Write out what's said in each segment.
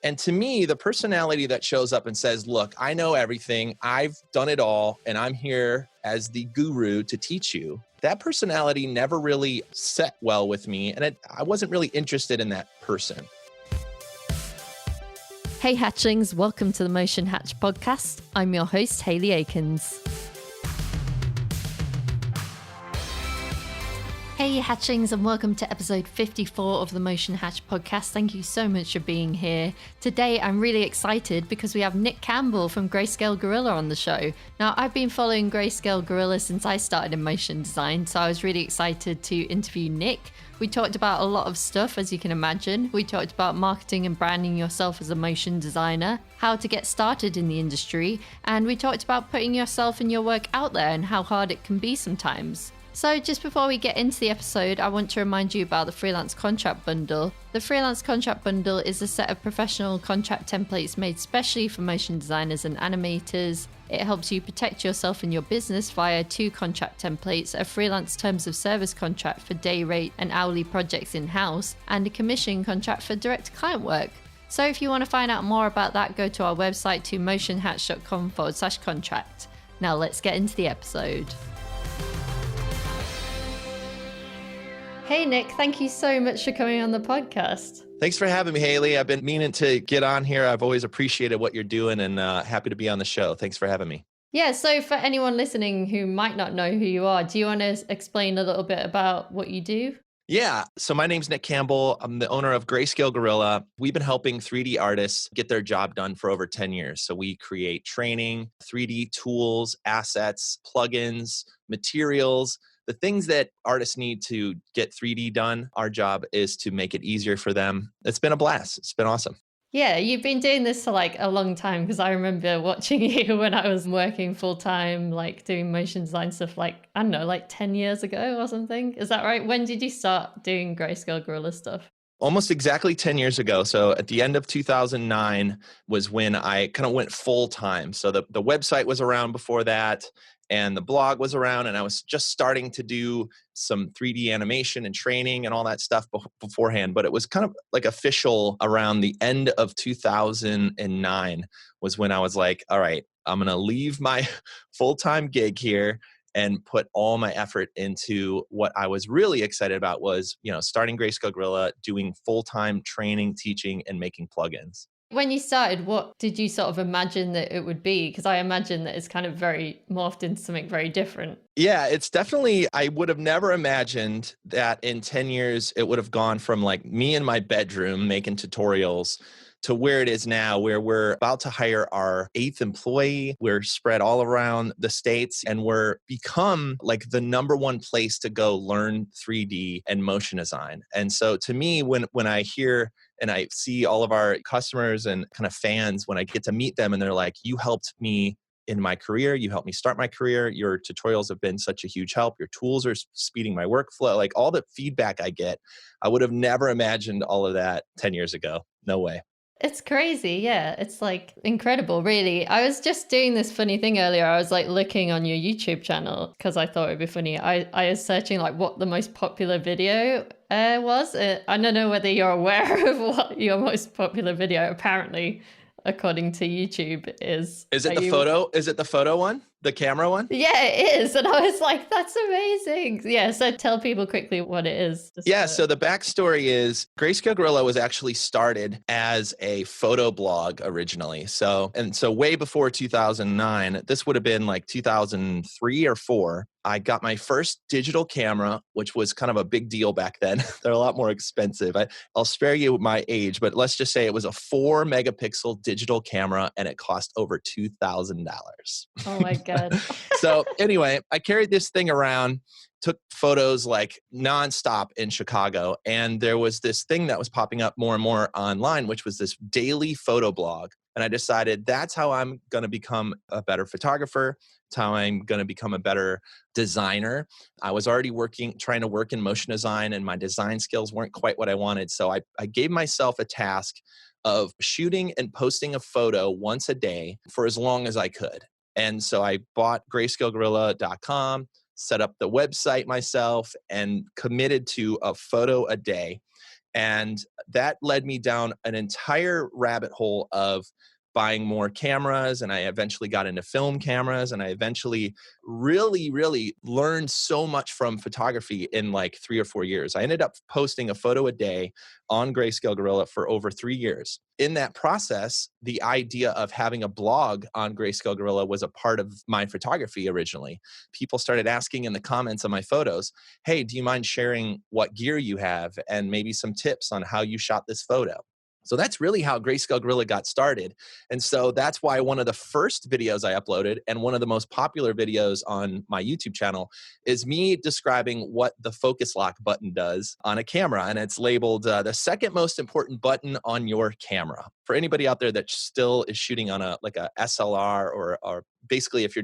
And to me, the personality that shows up and says, look, I know everything, I've done it all, and I'm here as the guru to teach you, that personality never really set well with me. And I wasn't really interested in that person. Hey Hatchlings, welcome to the Motion Hatch podcast. I'm your host, Hayley Akins. Hey Hatchlings, and welcome to episode 54 of the Motion Hatch podcast. Thank you so much for being here. Today I'm really excited because we have Nick Campbell from Greyscale Guerrilla on the show. Now, I've been following Greyscale Guerrilla since I started in motion design, so I was really excited to interview Nick. We talked about a lot of stuff, as you can imagine. We talked about marketing and branding yourself as a motion designer, how to get started in the industry, and we talked about putting yourself and your work out there and how hard it can be sometimes. So just before we get into the episode, I want to remind you about the Freelance Contract Bundle. The Freelance Contract Bundle is a set of professional contract templates made specially for motion designers and animators. It helps you protect yourself and your business via 2 contract templates, a freelance terms of service contract for day rate and hourly projects in-house, and a commission contract for direct client work. So if you want to find out more about that, go to our website to motionhatch.com/contract. Now let's get into the episode. Hey Nick, thank you so much for coming on the podcast. Thanks for having me, Hayley. I've been meaning to get on here. I've always appreciated what you're doing and happy to be on the show. Thanks for having me. Yeah, so for anyone listening who might not know who you are, do you want to explain a little bit about what you do? Yeah. So my name's Nick Campbell. I'm the owner of Greyscale Guerrilla. We've been helping 3D artists get their job done for over 10 years. So we create training, 3D tools, assets, plugins, materials, the things that artists need to get 3D done. Our job is to make it easier for them. It's been a blast. It's been awesome. Yeah, you've been doing this for like a long time because I remember watching you when I was working full time, like doing motion design stuff like, I don't know, like 10 years ago or something. Is that right? When did you start doing Grayscale Guerrilla stuff? Almost exactly 10 years ago. So at the end of 2009 was when I kind of went full time. So the website was around before that, and the blog was around, and I was just starting to do some 3D animation and training and all that stuff beforehand. But it was kind of like official around the end of 2009 was when I was like, all right, I'm going to leave my full-time gig here and put all my effort into what I was really excited about was, starting Greyscale Guerrilla, doing full-time training, teaching, and making plugins. When you started, what did you sort of imagine that it would be? Because I imagine that it's kind of very morphed into something very different. Yeah, it's definitely, I would have never imagined that in 10 years, it would have gone from like me in my bedroom making tutorials to where it is now, where we're about to hire our 8th employee. We're spread all around the States, and we're become like the number one place to go learn 3D and motion design. And so to me, when I hear and I see all of our customers and kind of fans, when I get to meet them and they're like, you helped me in my career, you helped me start my career, your tutorials have been such a huge help, your tools are speeding my workflow, like all the feedback I get, I would have never imagined all of that 10 years ago. No way. It's crazy. Yeah. It's like incredible, really. I was just doing this funny thing earlier. I was like looking on your YouTube channel because I thought it'd be funny. I was searching like what the most popular video was. I don't know whether you're aware of what your most popular video, apparently, according to YouTube, is. Is it the photo? Is it the photo one? The camera one? Yeah, it is. And I was like, that's amazing. Yeah. So tell people quickly what it is. So the backstory is Greyscale Guerrilla was actually started as a photo blog originally. So way before 2009, this would have been like 2003 or 4. I got my first digital camera, which was kind of a big deal back then. They're a lot more expensive. I'll spare you my age, but let's just say it was a 4 megapixel digital camera and it cost over $2,000. Oh my God. So anyway, I carried this thing around, took photos like nonstop in Chicago. And there was this thing that was popping up more and more online, which was this daily photo blog. And I decided that's how I'm going to become a better photographer. It's how I'm going to become a better designer. I was already trying to work in motion design, and my design skills weren't quite what I wanted. So I gave myself a task of shooting and posting a photo once a day for as long as I could. And so I bought grayscaleguerrilla.com, set up the website myself, and committed to a photo a day. And that led me down an entire rabbit hole of buying more cameras. And I eventually got into film cameras. And I eventually really, really learned so much from photography in like 3 or 4 years. I ended up posting a photo a day on Grayscale Guerrilla for over 3 years. In that process, the idea of having a blog on Grayscale Guerrilla was a part of my photography originally. People started asking in the comments of my photos, hey, do you mind sharing what gear you have and maybe some tips on how you shot this photo? So that's really how Grayscale Guerrilla got started. And so that's why one of the first videos I uploaded and one of the most popular videos on my YouTube channel is me describing what the focus lock button does on a camera. And it's labeled the second most important button on your camera. For anybody out there that still is shooting on a SLR or basically if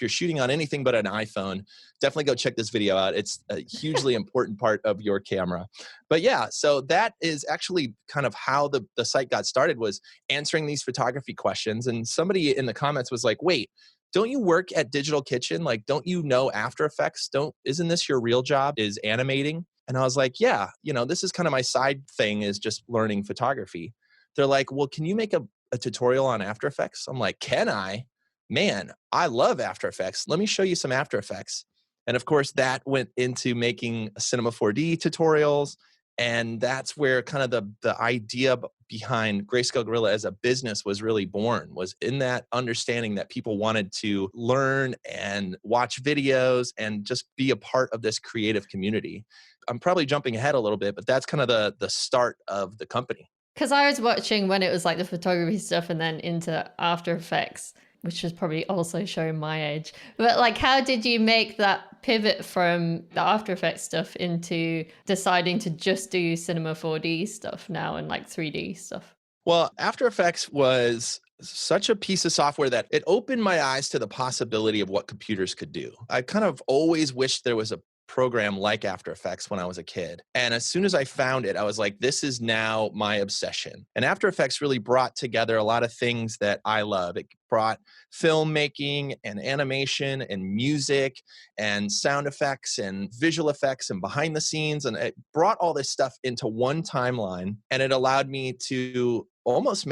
you're shooting on anything but an iPhone, definitely go check this video out. It's a hugely important part of your camera. But yeah, so that is actually kind of how the site got started, was answering these photography questions. And somebody in the comments was like, wait, don't you work at Digital Kitchen? Like, don't you know After Effects? Isn't this your real job, is animating? And I was like, yeah, this is kind of my side thing, is just learning photography. They're like, well, can you make a tutorial on After Effects? I'm like, can I? Man, I love After Effects. Let me show you some After Effects. And of course, that went into making Cinema 4D tutorials. And that's where kind of the idea behind Grayscale Guerrilla as a business was really born, was in that understanding that people wanted to learn and watch videos and just be a part of this creative community. I'm probably jumping ahead a little bit, but that's kind of the start of the company. Because I was watching when it was like the photography stuff and then into After Effects, which is probably also showing my age. But like, how did you make that pivot from the After Effects stuff into deciding to just do Cinema 4D stuff now and like 3D stuff? Well, After Effects was such a piece of software that it opened my eyes to the possibility of what computers could do. I kind of always wished there was a program like After Effects when I was a kid. And as soon as I found it, I was like, this is now my obsession. And After Effects really brought together a lot of things that I love. It brought filmmaking and animation and music and sound effects and visual effects and behind the scenes. And it brought all this stuff into one timeline. And it allowed me to almost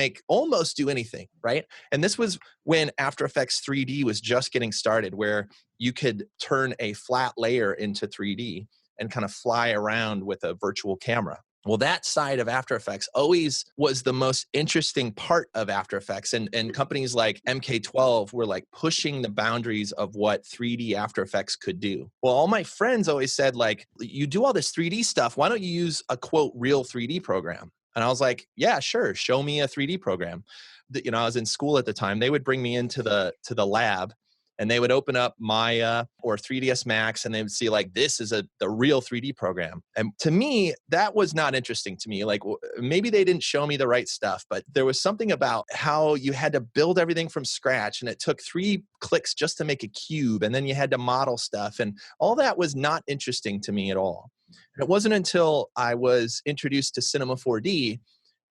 do anything, right? And this was when After Effects 3D was just getting started, where you could turn a flat layer into 3D and kind of fly around with a virtual camera. Well, that side of After Effects always was the most interesting part of After Effects. And companies like MK12 were like pushing the boundaries of what 3D After Effects could do. Well, all my friends always said, like, you do all this 3D stuff, why don't you use a quote real 3D program? And I was like, yeah, sure. Show me a 3D program. I was in school at the time. They would bring me into the lab, and they would open up Maya or 3ds Max, and they would see like, this is the real 3D program. And to me, that was not interesting to me. Like, maybe they didn't show me the right stuff, but there was something about how you had to build everything from scratch, and it took 3 clicks just to make a cube, and then you had to model stuff, and all that was not interesting to me at all. And it wasn't until I was introduced to Cinema 4D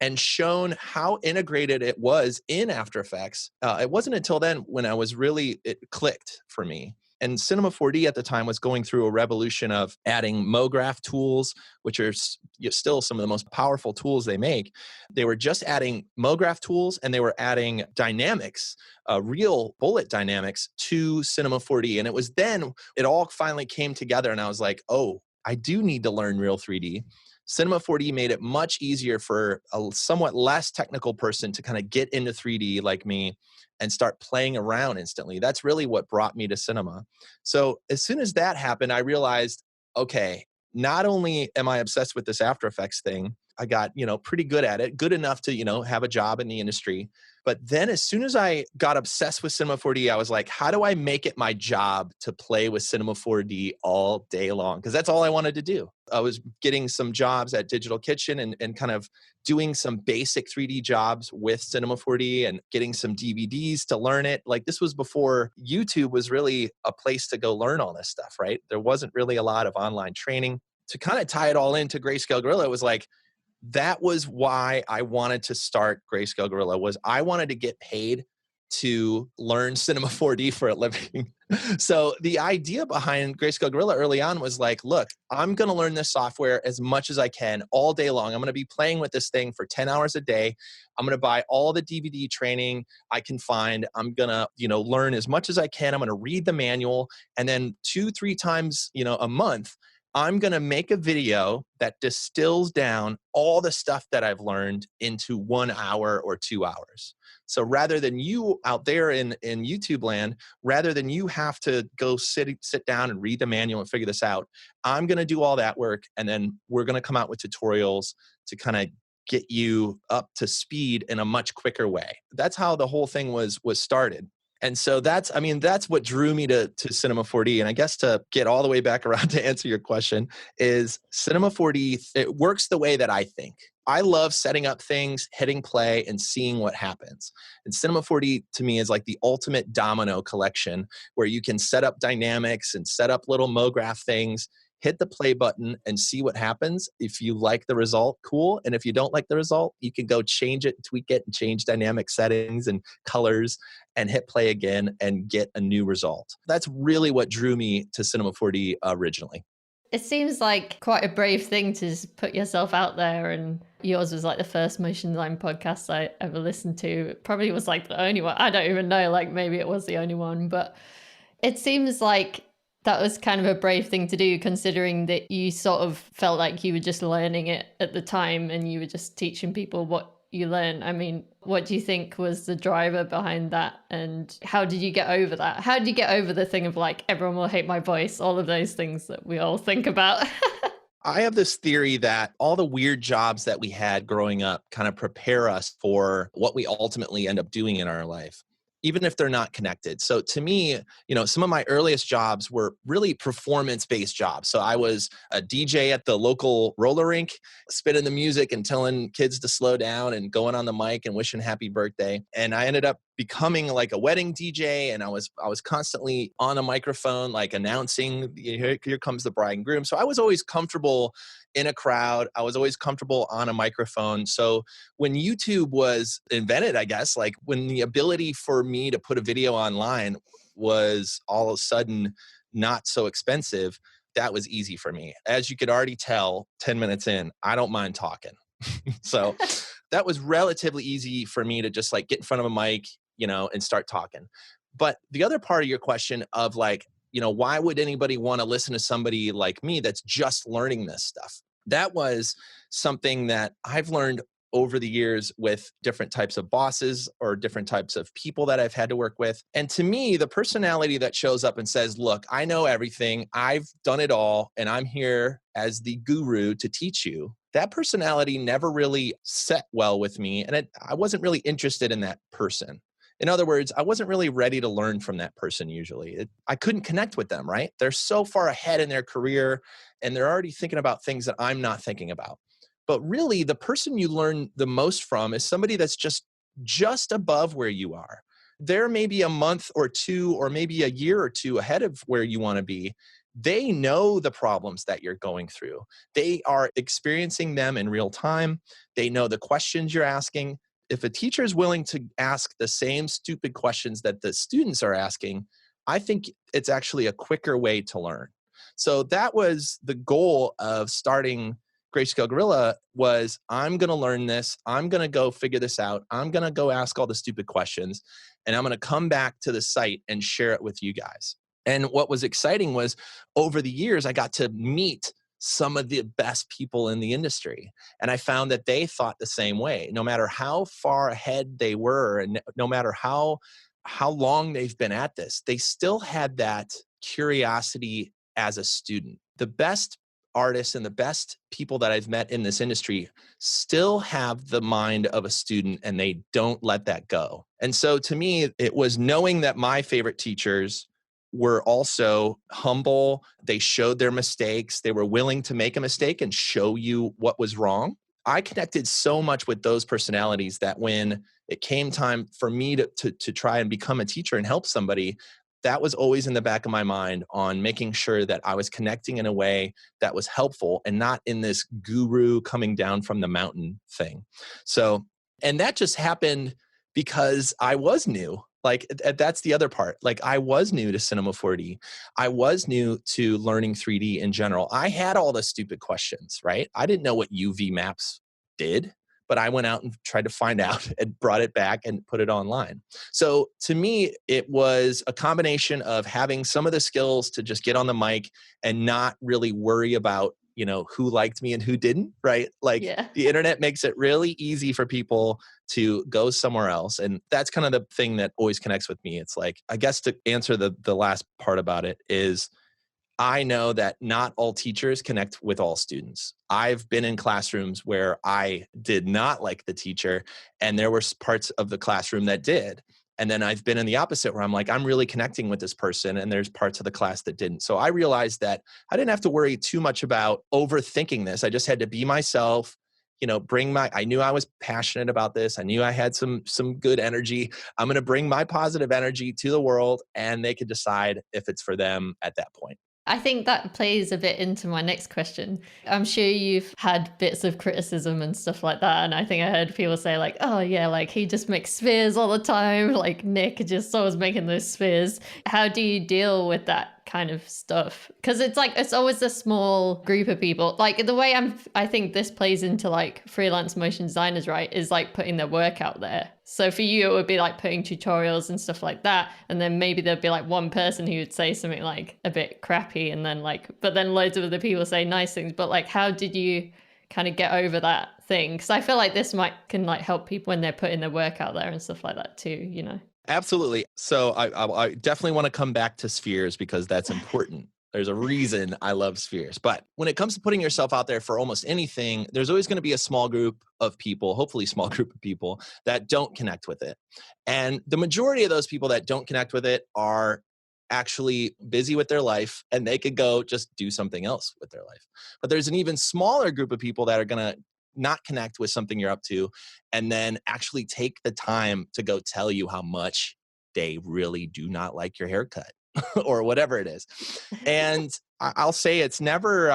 and shown how integrated it was in After Effects. It wasn't until then when it clicked for me. And Cinema 4D at the time was going through a revolution of adding MoGraph tools, which are still some of the most powerful tools they make. They were just adding MoGraph tools, and they were adding dynamics, real bullet dynamics, to Cinema 4D. And it was then it all finally came together, and I was like, oh, I do need to learn real 3D. Cinema 4D made it much easier for a somewhat less technical person to kind of get into 3D like me and start playing around instantly. That's really what brought me to cinema. So as soon as that happened, I realized, okay, not only am I obsessed with this After Effects thing, I got, pretty good at it, good enough to, have a job in the industry. But then as soon as I got obsessed with Cinema 4D, I was like, how do I make it my job to play with Cinema 4D all day long? Because that's all I wanted to do. I was getting some jobs at Digital Kitchen and kind of doing some basic 3D jobs with Cinema 4D and getting some DVDs to learn it. Like, this was before YouTube was really a place to go learn all this stuff, right? There wasn't really a lot of online training. To kind of tie it all into Grayscale Guerrilla, it was like, that was why I wanted to start Grayscale Guerrilla, was I wanted to get paid to learn Cinema 4D for a living. So the idea behind Grayscale Guerrilla early on was like, look, I'm going to learn this software as much as I can all day long. I'm going to be playing with this thing for 10 hours a day. I'm going to buy all the DVD training I can find. I'm going to, learn as much as I can. I'm going to read the manual. And then 2-3 times, a month, I'm going to make a video that distills down all the stuff that I've learned into 1 hour or 2 hours. So rather than you out there in YouTube land, rather than you have to go sit down and read the manual and figure this out, I'm going to do all that work. And then we're going to come out with tutorials to kind of get you up to speed in a much quicker way. That's how the whole thing was started. And so that's what drew me to Cinema 4D. And I guess to get all the way back around to answer your question is Cinema 4D, it works the way that I think. I love setting up things, hitting play, and seeing what happens. And Cinema 4D to me is like the ultimate domino collection where you can set up dynamics and set up little MoGraph things, hit the play button and see what happens. If you like the result, cool. And if you don't like the result, you can go change it, tweak it, and change dynamic settings and colors and hit play again and get a new result. That's really what drew me to Cinema 4D originally. It seems like quite a brave thing to just put yourself out there, and yours was like the first motion design podcast I ever listened to. It probably was like the only one. I don't even know, like maybe it was the only one, but it seems like that was kind of a brave thing to do, considering that you sort of felt like you were just learning it at the time and you were just teaching people what you learned. I mean, what do you think was the driver behind that? And how did you get over that? How did you get over the thing of like, everyone will hate my voice, all of those things that we all think about? I have this theory that all the weird jobs that we had growing up kind of prepare us for what we ultimately end up doing in our life, even if they're not connected. So to me, some of my earliest jobs were really performance-based jobs. So I was a DJ at the local roller rink, spinning the music and telling kids to slow down and going on the mic and wishing happy birthday. And I ended up becoming like a wedding DJ, and I was constantly on a microphone, like announcing, here comes the bride and groom. So I was always comfortable in a crowd. I was always comfortable on a microphone. So when YouTube was invented, I guess, like when the ability for me to put a video online was all of a sudden not so expensive, that was easy for me. As you could already tell, 10 minutes in, I don't mind talking. So that was relatively easy for me to just like get in front of a mic, and start talking. But the other part of your question of like, why would anybody want to listen to somebody like me that's just learning this stuff? That was something that I've learned over the years with different types of bosses or different types of people that I've had to work with. And to me, the personality that shows up and says, look, I know everything, I've done it all, and I'm here as the guru to teach you. That personality never really set well with me. And I wasn't really interested in that person. In other words, I wasn't really ready to learn from that person usually. I couldn't connect with them, right? They're so far ahead in their career and they're already thinking about things that I'm not thinking about. But really, the person you learn the most from is somebody that's just above where you are. They're maybe a month or two or maybe a year or two ahead of where you want to be. They know the problems that you're going through. They are experiencing them in real time. They know the questions you're asking. If a teacher is willing to ask the same stupid questions that the students are asking, I think it's actually a quicker way to learn. So that was the goal of starting Grayscale Guerrilla was, I'm going to learn this. I'm going to go figure this out. I'm going to go ask all the stupid questions, and I'm going to come back to the site and share it with you guys. And what was exciting was over the years, I got to meet some of the best people in the industry. And I found that they thought the same way. No matter how far ahead they were, and no matter how long they've been at this, they still had that curiosity as a student. The best artists and the best people that I've met in this industry still have the mind of a student, and they don't let that go. And so to me, it was knowing that my favorite teachers were also humble. They showed their mistakes. They were willing to make a mistake and show you what was wrong. I connected so much with those personalities that when it came time for me to try and become a teacher and help somebody, that was always in the back of my mind on making sure that I was connecting in a way that was helpful and not in this guru coming down from the mountain thing. So, and that just happened because I was new. Like that's the other part. Like I was new to Cinema 4D. I was new to learning 3D in general. I had all the stupid questions, right? I didn't know what UV maps did, but I went out and tried to find out and brought it back and put it online. So to me, it was a combination of having some of the skills to just get on the mic and not really worry about, who liked me and who didn't, right? Like Yeah. the internet makes it really easy for people to go somewhere else. And that's kind of the thing that always connects with me. It's like, I guess to answer the last part about it is, I know that not all teachers connect with all students. I've been in classrooms where I did not like the teacher, and there were parts of the classroom that did. And then I've been in the opposite where I'm like, I'm really connecting with this person, and there's parts of the class that didn't. So I realized that I didn't have to worry too much about overthinking this. I just had to be myself, I knew I was passionate about this. I knew I had some good energy. I'm going to bring my positive energy to the world, and they could decide if it's for them at that point. I think that plays a bit into my next question. I'm sure you've had bits of criticism and stuff like that. And I think I heard people say like, oh yeah, like he just makes spheres all the time. Like Nick just always making those spheres. How do you deal with that kind of stuff? Because it's like, it's always a small group of people. Like the way I think this plays into like freelance motion designers, right, is like putting their work out there. So for you, it would be like putting tutorials and stuff like that. And then maybe there'd be like one person who would say something like a bit crappy, and then but then loads of other people say nice things. But like, how did you kind of get over that thing? Because I feel like this can like help people when they're putting their work out there and stuff like that too, Absolutely. So I definitely want to come back to spheres because that's important. There's a reason I love spheres. But when it comes to putting yourself out there for almost anything, there's always going to be a small group of people, hopefully small group of people that don't connect with it. And the majority of those people that don't connect with it are actually busy with their life, and they could go just do something else with their life. But there's an even smaller group of people that are going to not connect with something you're up to, and then actually take the time to go tell you how much they really do not like your haircut or whatever it is. And I'll say it's never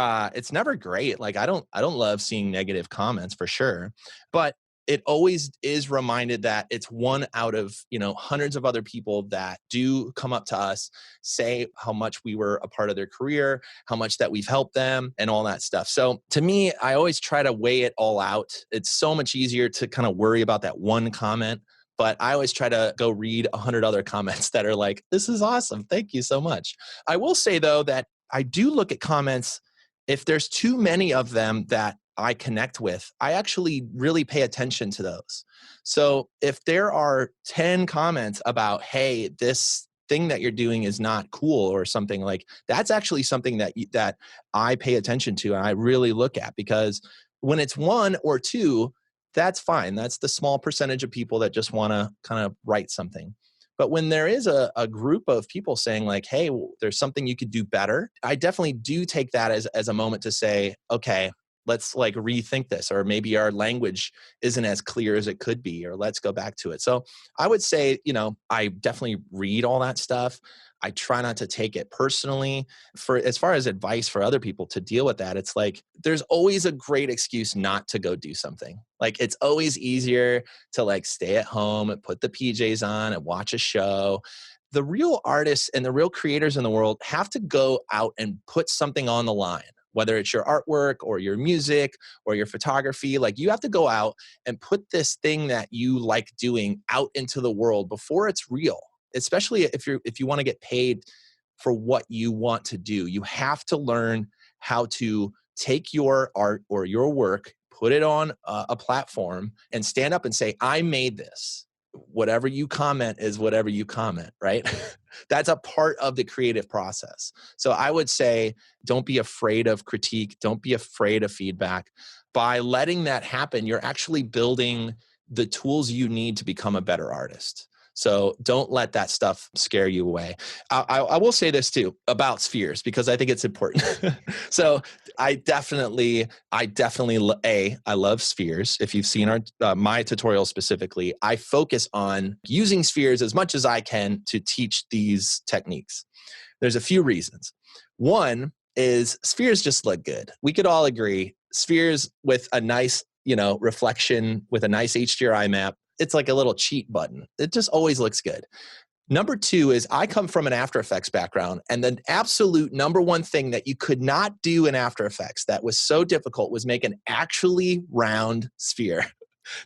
great. Like I don't love seeing negative comments for sure, but it always is reminded that it's one out of, hundreds of other people that do come up to us, say how much we were a part of their career, how much that we've helped them and all that stuff. So to me, I always try to weigh it all out. It's so much easier to kind of worry about that one comment, but I always try to go read 100 other comments that are like, this is awesome. Thank you so much. I will say though, that I do look at comments. If there's too many of them that I connect with, I actually really pay attention to those. So if there are 10 comments about, hey, this thing that you're doing is not cool or something, like that's actually something that I pay attention to and I really look at, because when it's one or two, that's fine. That's the small percentage of people that just want to kind of write something. But when there is a group of people saying like, hey, there's something you could do better, I definitely do take that as a moment to say, okay, let's like rethink this, or maybe our language isn't as clear as it could be, or let's go back to it. So I would say, I definitely read all that stuff. I try not to take it personally. For as far as advice for other people to deal with that, it's like there's always a great excuse not to go do something. Like it's always easier to like stay at home and put the PJs on and watch a show. The real artists and the real creators in the world have to go out and put something on the line, whether it's your artwork or your music or your photography. Like you have to go out and put this thing that you like doing out into the world before it's real. Especially if you want to get paid for what you want to do, you have to learn how to take your art or your work, put it on a platform and stand up and say, I made this. Whatever you comment is whatever you comment, right? That's a part of the creative process. So I would say, don't be afraid of critique. Don't be afraid of feedback. By letting that happen, you're actually building the tools you need to become a better artist. So don't let that stuff scare you away. I will say this too about spheres, because I think it's important. So I definitely, I love spheres. If you've seen my tutorial specifically, I focus on using spheres as much as I can to teach these techniques. There's a few reasons. One is spheres just look good. We could all agree spheres with a nice, reflection with a nice HDRI map, it's like a little cheat button. It just always looks good. Number two is I come from an After Effects background, and the absolute number one thing that you could not do in After Effects that was so difficult was make an actually round sphere.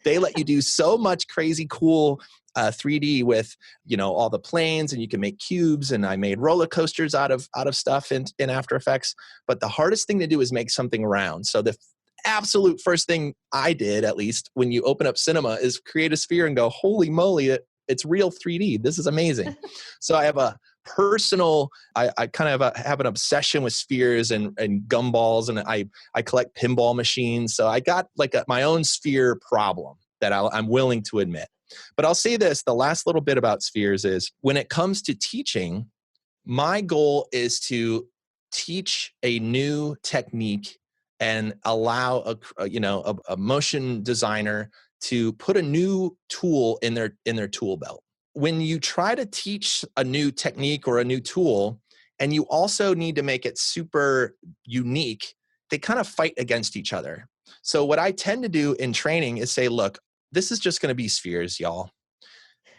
They let you do so much crazy cool 3D with, all the planes, and you can make cubes, and I made roller coasters out of stuff in After Effects. But the hardest thing to do is make something round. So the absolute first thing I did, at least when you open up Cinema, is create a sphere and go, holy moly, it's real 3D. This is amazing. So I have a personal, I kind of have an obsession with spheres and gumballs, and I collect pinball machines. So I got like my own sphere problem that I'm willing to admit. But I'll say this, the last little bit about spheres is when it comes to teaching, my goal is to teach a new technique and allow a motion designer to put a new tool in their tool belt. When you try to teach a new technique or a new tool, and you also need to make it super unique, they kind of fight against each other. So what I tend to do in training is say, look, this is just going to be spheres, y'all.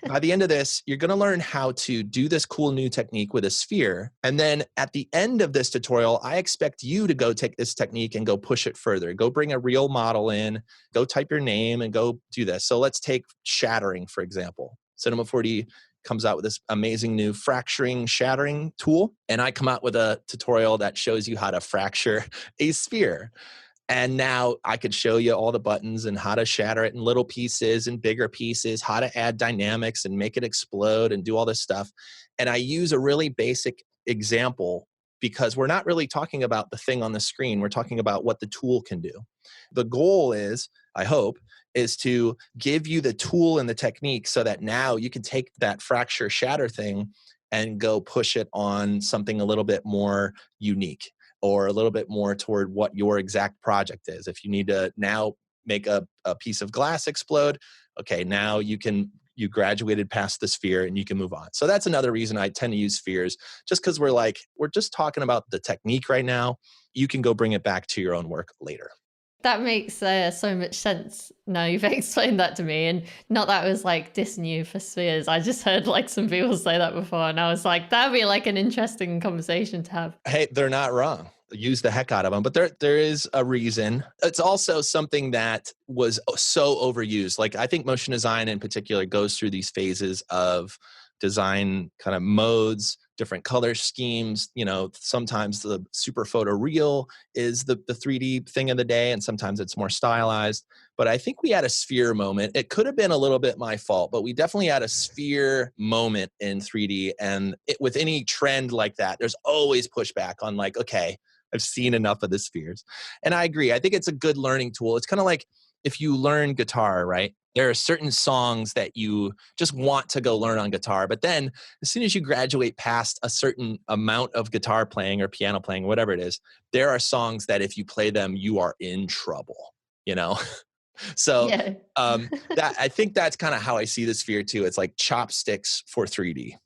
By the end of this, you're going to learn how to do this cool new technique with a sphere. And then at the end of this tutorial, I expect you to go take this technique and go push it further. Go bring a real model in, go type your name and go do this. So let's take shattering, for example. Cinema 4D comes out with this amazing new fracturing shattering tool. And I come out with a tutorial that shows you how to fracture a sphere. And now I could show you all the buttons and how to shatter it in little pieces and bigger pieces, how to add dynamics and make it explode and do all this stuff. And I use a really basic example because we're not really talking about the thing on the screen. We're talking about what the tool can do. The goal is, I hope, is to give you the tool and the technique so that now you can take that fracture shatter thing and go push it on something a little bit more unique, or a little bit more toward what your exact project is. If you need to now make a piece of glass explode, okay, now you graduated past the sphere and you can move on. So that's another reason I tend to use spheres, just because we're just talking about the technique right now. You can go bring it back to your own work later. That makes so much sense. No, you've explained that to me, and not that I was like dissing you for spheres. I just heard like some people say that before, and I was like, that'd be like an interesting conversation to have. Hey, they're not wrong. Use the heck out of them, but there is a reason. It's also something that was so overused. Like I think motion design in particular goes through these phases of design kind of modes, different color schemes. Sometimes the super photoreal is the 3D thing of the day, and sometimes it's more stylized. But I think we had a sphere moment. It could have been a little bit my fault, but we definitely had a sphere moment in 3D. And with any trend like that, there's always pushback on like, okay, I've seen enough of the spheres. And I agree. I think it's a good learning tool. It's kind of like if you learn guitar, right? There are certain songs that you just want to go learn on guitar. But then as soon as you graduate past a certain amount of guitar playing or piano playing, whatever it is, there are songs that if you play them, you are in trouble, So Yeah. that I think that's kind of how I see the sphere too. It's like chopsticks for 3D.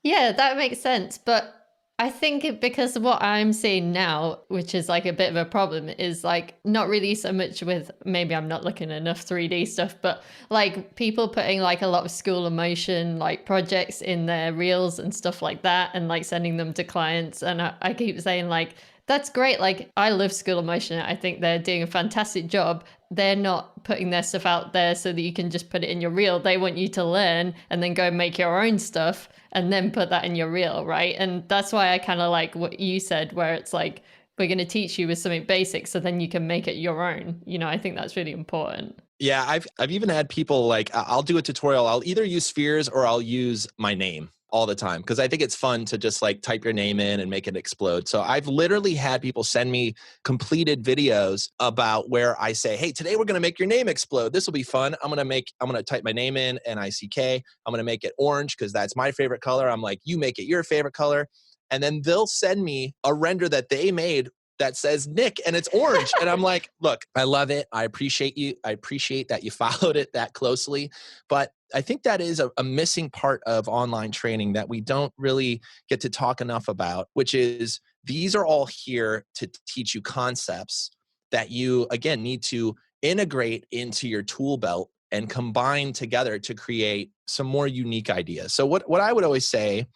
Yeah, that makes sense. But I think because what I'm seeing now, which is like a bit of a problem, is like not really so much with, maybe I'm not looking enough 3D stuff, but like people putting like a lot of school of motion like projects in their reels and stuff like that, and like sending them to clients. And I keep saying like, that's great. Like I love School of Motion. I think they're doing a fantastic job. They're not putting their stuff out there so that you can just put it in your reel. They want you to learn and then go make your own stuff and then put that in your reel, right? And that's why I kind of like what you said, where it's like, we're going to teach you with something basic so then you can make it your own. I think that's really important. Yeah, I've even had people like, I'll do a tutorial. I'll either use spheres or I'll use my name all the time because I think it's fun to just like type your name in and make it explode. So I've literally had people send me completed videos about where I say, hey, today we're going to make your name explode. This will be fun. I'm going to type my name in, N-I-C-K. I'm going to make it orange because that's my favorite color. I'm like, you make it your favorite color. And then they'll send me a render that they made that says Nick and it's orange. And I'm like, look, I love it. I appreciate you. I appreciate that you followed it that closely. But I think that is a missing part of online training that we don't really get to talk enough about, which is these are all here to teach you concepts that you, again, need to integrate into your tool belt and combine together to create some more unique ideas. So what I would always say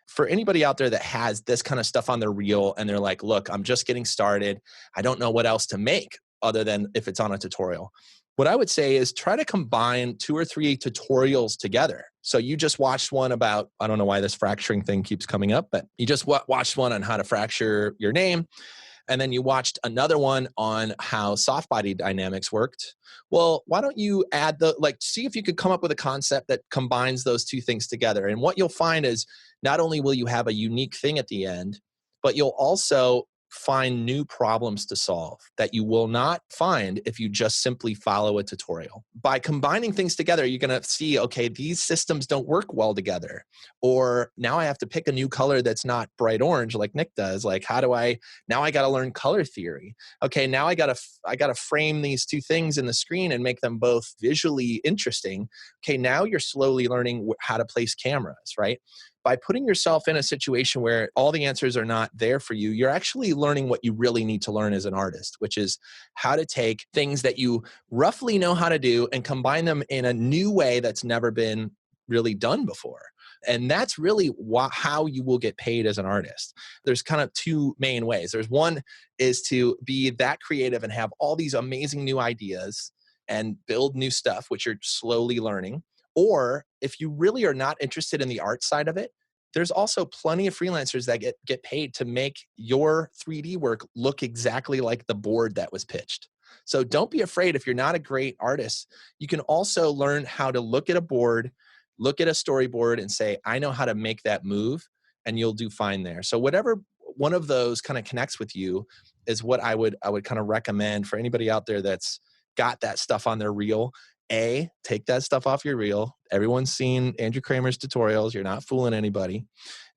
for anybody out there that has this kind of stuff on their reel and they're like, look, I'm just getting started. I don't know what else to make other than if it's on a tutorial. What I would say is try to combine 2 or 3 tutorials together. So you just watched one about, I don't know why this fracturing thing keeps coming up, but you just watched one on how to fracture your name. And then you watched another one on how soft body dynamics worked. Well, why don't you add see if you could come up with a concept that combines those 2 things together. And what you'll find is not only will you have a unique thing at the end, but you'll also find new problems to solve that you will not find if you just simply follow a tutorial. By combining things together, you're going to see, okay, these systems don't work well together. Or now I have to pick a new color that's not bright orange like Nick does. Like, now I got to learn color theory. Okay, now I got to frame these 2 things in the screen and make them both visually interesting. Okay, now you're slowly learning how to place cameras, right? By putting yourself in a situation where all the answers are not there for you, you're actually learning what you really need to learn as an artist, which is how to take things that you roughly know how to do and combine them in a new way that's never been really done before. And that's really how you will get paid as an artist. There's kind of 2 main ways. There's one is to be that creative and have all these amazing new ideas and build new stuff, which you're slowly learning. Or if you really are not interested in the art side of it, there's also plenty of freelancers that get paid to make your 3D work look exactly like the board that was pitched. So don't be afraid if you're not a great artist. You can also learn how to look at a board, look at a storyboard and say, I know how to make that move, and you'll do fine there. So whatever one of those kind of connects with you is what I would kind of recommend for anybody out there that's got that stuff on their reel. A, take that stuff off your reel. Everyone's seen Andrew Kramer's tutorials. You're not fooling anybody.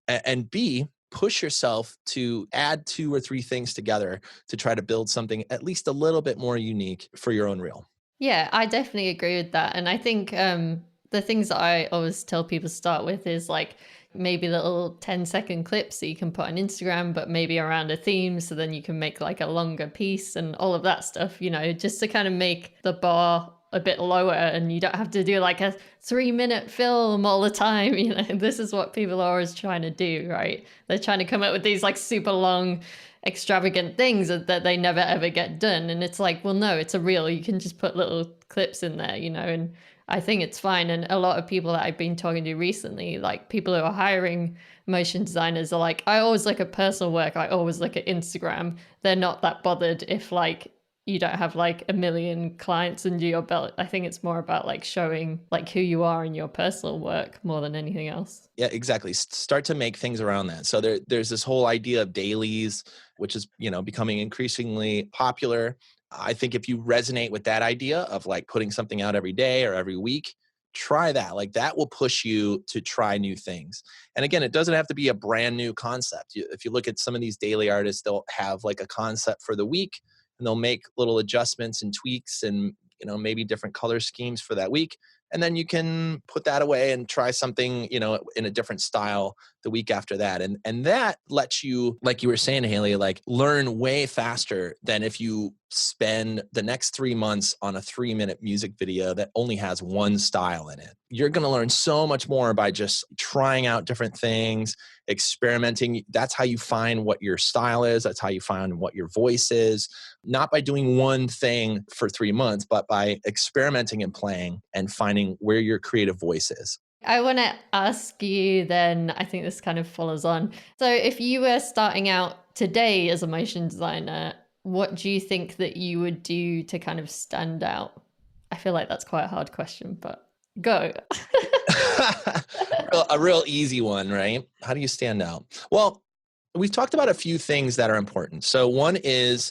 And B, push yourself to add 2 or 3 things together to try to build something at least a little bit more unique for your own reel. Yeah, I definitely agree with that. And I think the things that I always tell people to start with is like maybe little 10-second clips that you can put on Instagram, but maybe around a theme. So then you can make like a longer piece and all of that stuff, just to kind of make the bar a bit lower, and you don't have to do like a 3-minute film all the time. This is what people are always trying to do, right? They're trying to come up with these like super long, extravagant things that they never ever get done. And it's like, well, no, it's a reel. You can just put little clips in there, and I think it's fine. And a lot of people that I've been talking to recently, like people who are hiring motion designers, are like, I always look at personal work. I always look at Instagram. They're not that bothered if like you don't have like a million clients under your belt. I think it's more about like showing like who you are in your personal work more than anything else. Yeah, exactly. Start to make things around that. So there's this whole idea of dailies, which is, becoming increasingly popular. I think if you resonate with that idea of like putting something out every day or every week, try that. Like that will push you to try new things. And again, it doesn't have to be a brand new concept. If you look at some of these daily artists, they'll have like a concept for the week, and they'll make little adjustments and tweaks and, maybe different color schemes for that week. And then you can put that away and try something, in a different style the week after that. And that lets you, like you were saying, Haley, like learn way faster than if you spend the next 3 months on a 3-minute music video that only has one style in it. You're going to learn so much more by just trying out different things, experimenting. That's how you find what your style is. That's how you find what your voice is. Not by doing one thing for 3 months, but by experimenting and playing and finding where your creative voice is. I want to ask you then, I think this kind of follows on. So if you were starting out today as a motion designer, what do you think that you would do to kind of stand out? I feel like that's quite a hard question, but go. A real easy one, right? How do you stand out? Well, we've talked about a few things that are important. So one is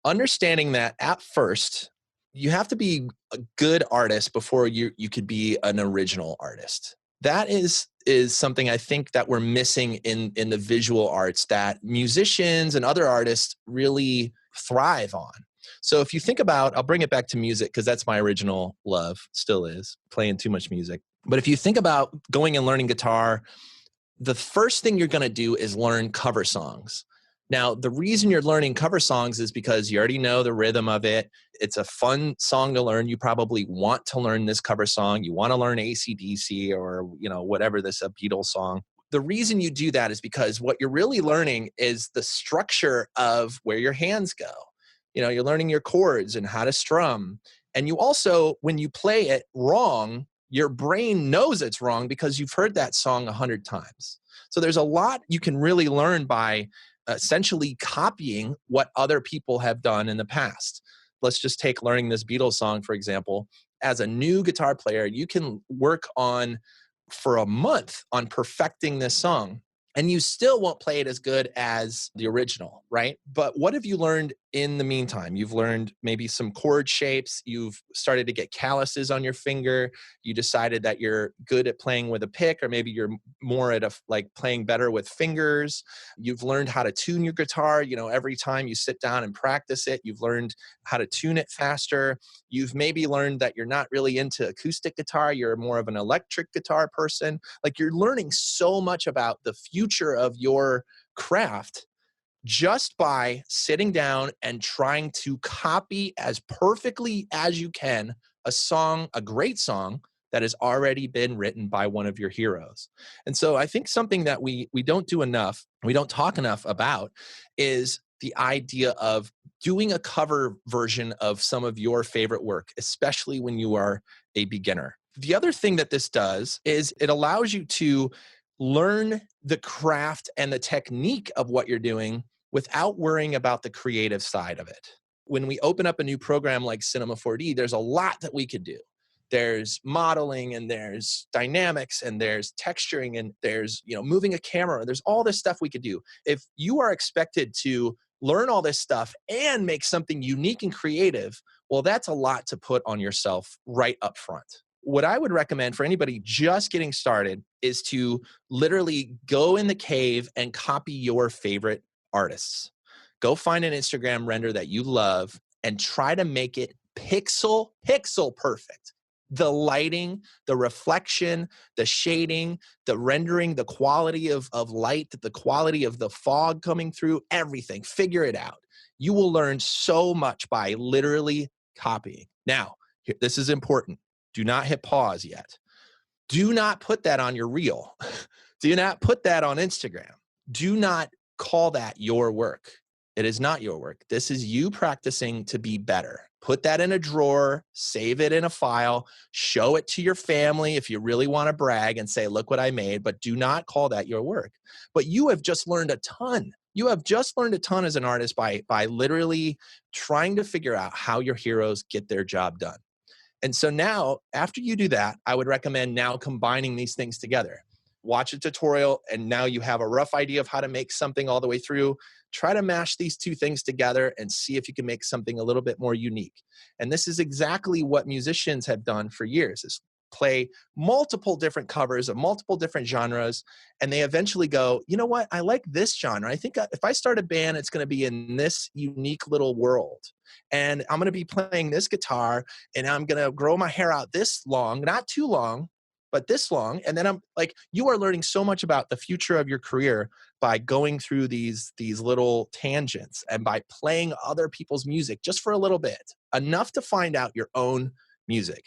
understanding that at first, you have to be a good artist before you could be an original artist. That is something I think that we're missing in the visual arts that musicians and other artists really thrive on. So if you think about, I'll bring it back to music because that's my original love, still is, playing too much music. But if you think about going and learning guitar, the first thing you're going to do is learn cover songs. Now, the reason you're learning cover songs is because you already know the rhythm of it. It's a fun song to learn. You probably want to learn this cover song. You want to learn AC/DC or, whatever this a Beatles song. The reason you do that is because what you're really learning is the structure of where your hands go. You're learning your chords and how to strum. And you also, when you play it wrong, your brain knows it's wrong because you've heard that song 100 times. So there's a lot you can really learn by essentially copying what other people have done in the past. Let's just take learning this Beatles song, for example. As a new guitar player, you can work on for a month on perfecting this song, and you still won't play it as good as the original, right? But what have you learned in the meantime? You've learned maybe some chord shapes. You've started to get calluses on your finger. You decided that you're good at playing with a pick, or maybe you're more at playing better with fingers. You've learned how to tune your guitar. Every time you sit down and practice it, you've learned how to tune it faster. You've maybe learned that you're not really into acoustic guitar. You're more of an electric guitar person. Like, you're learning so much about the future of your craft just by sitting down and trying to copy as perfectly as you can a song, a great song that has already been written by one of your heroes. And so I think something that we don't do enough, we don't talk enough about, is the idea of doing a cover version of some of your favorite work, especially when you are a beginner. The other thing that this does is it allows you to learn the craft and the technique of what you're doing without worrying about the creative side of it. When we open up a new program like Cinema 4D, there's a lot that we could do. There's modeling, and there's dynamics, and there's texturing, and there's, moving a camera. There's all this stuff we could do. If you are expected to learn all this stuff and make something unique and creative, well, that's a lot to put on yourself right up front. What I would recommend for anybody just getting started is to literally go in the cave and copy your favorite artists. Go find an Instagram render that you love and try to make it pixel perfect. The lighting, the reflection, the shading, the rendering, the quality of light, the quality of the fog coming through, everything. Figure it out. You will learn so much by literally copying. Now, this is important. Do not hit pause yet. Do not put that on your reel. Do not put that on Instagram. Do not call that your work. It is not your work. This is you practicing to be better. Put that in a drawer, save it in a file, show it to your family if you really want to brag and say, look what I made, but do not call that your work. But you have just learned a ton. You have just learned a ton as an artist by literally trying to figure out how your heroes get their job done. And so now, after you do that, I would recommend now combining these things together. Watch a tutorial, and now you have a rough idea of how to make something all the way through. Try to mash these two things together and see if you can make something a little bit more unique. And this is exactly what musicians have done for years, is play multiple different covers of multiple different genres, and they eventually go, you know what, I like this genre. I think if I start a band, it's going to be in this unique little world. And I'm going to be playing this guitar, and I'm going to grow my hair out this long, not too long, but this long. And then I'm like, you are learning so much about the future of your career by going through these little tangents and by playing other people's music just for a little bit, enough to find out your own music.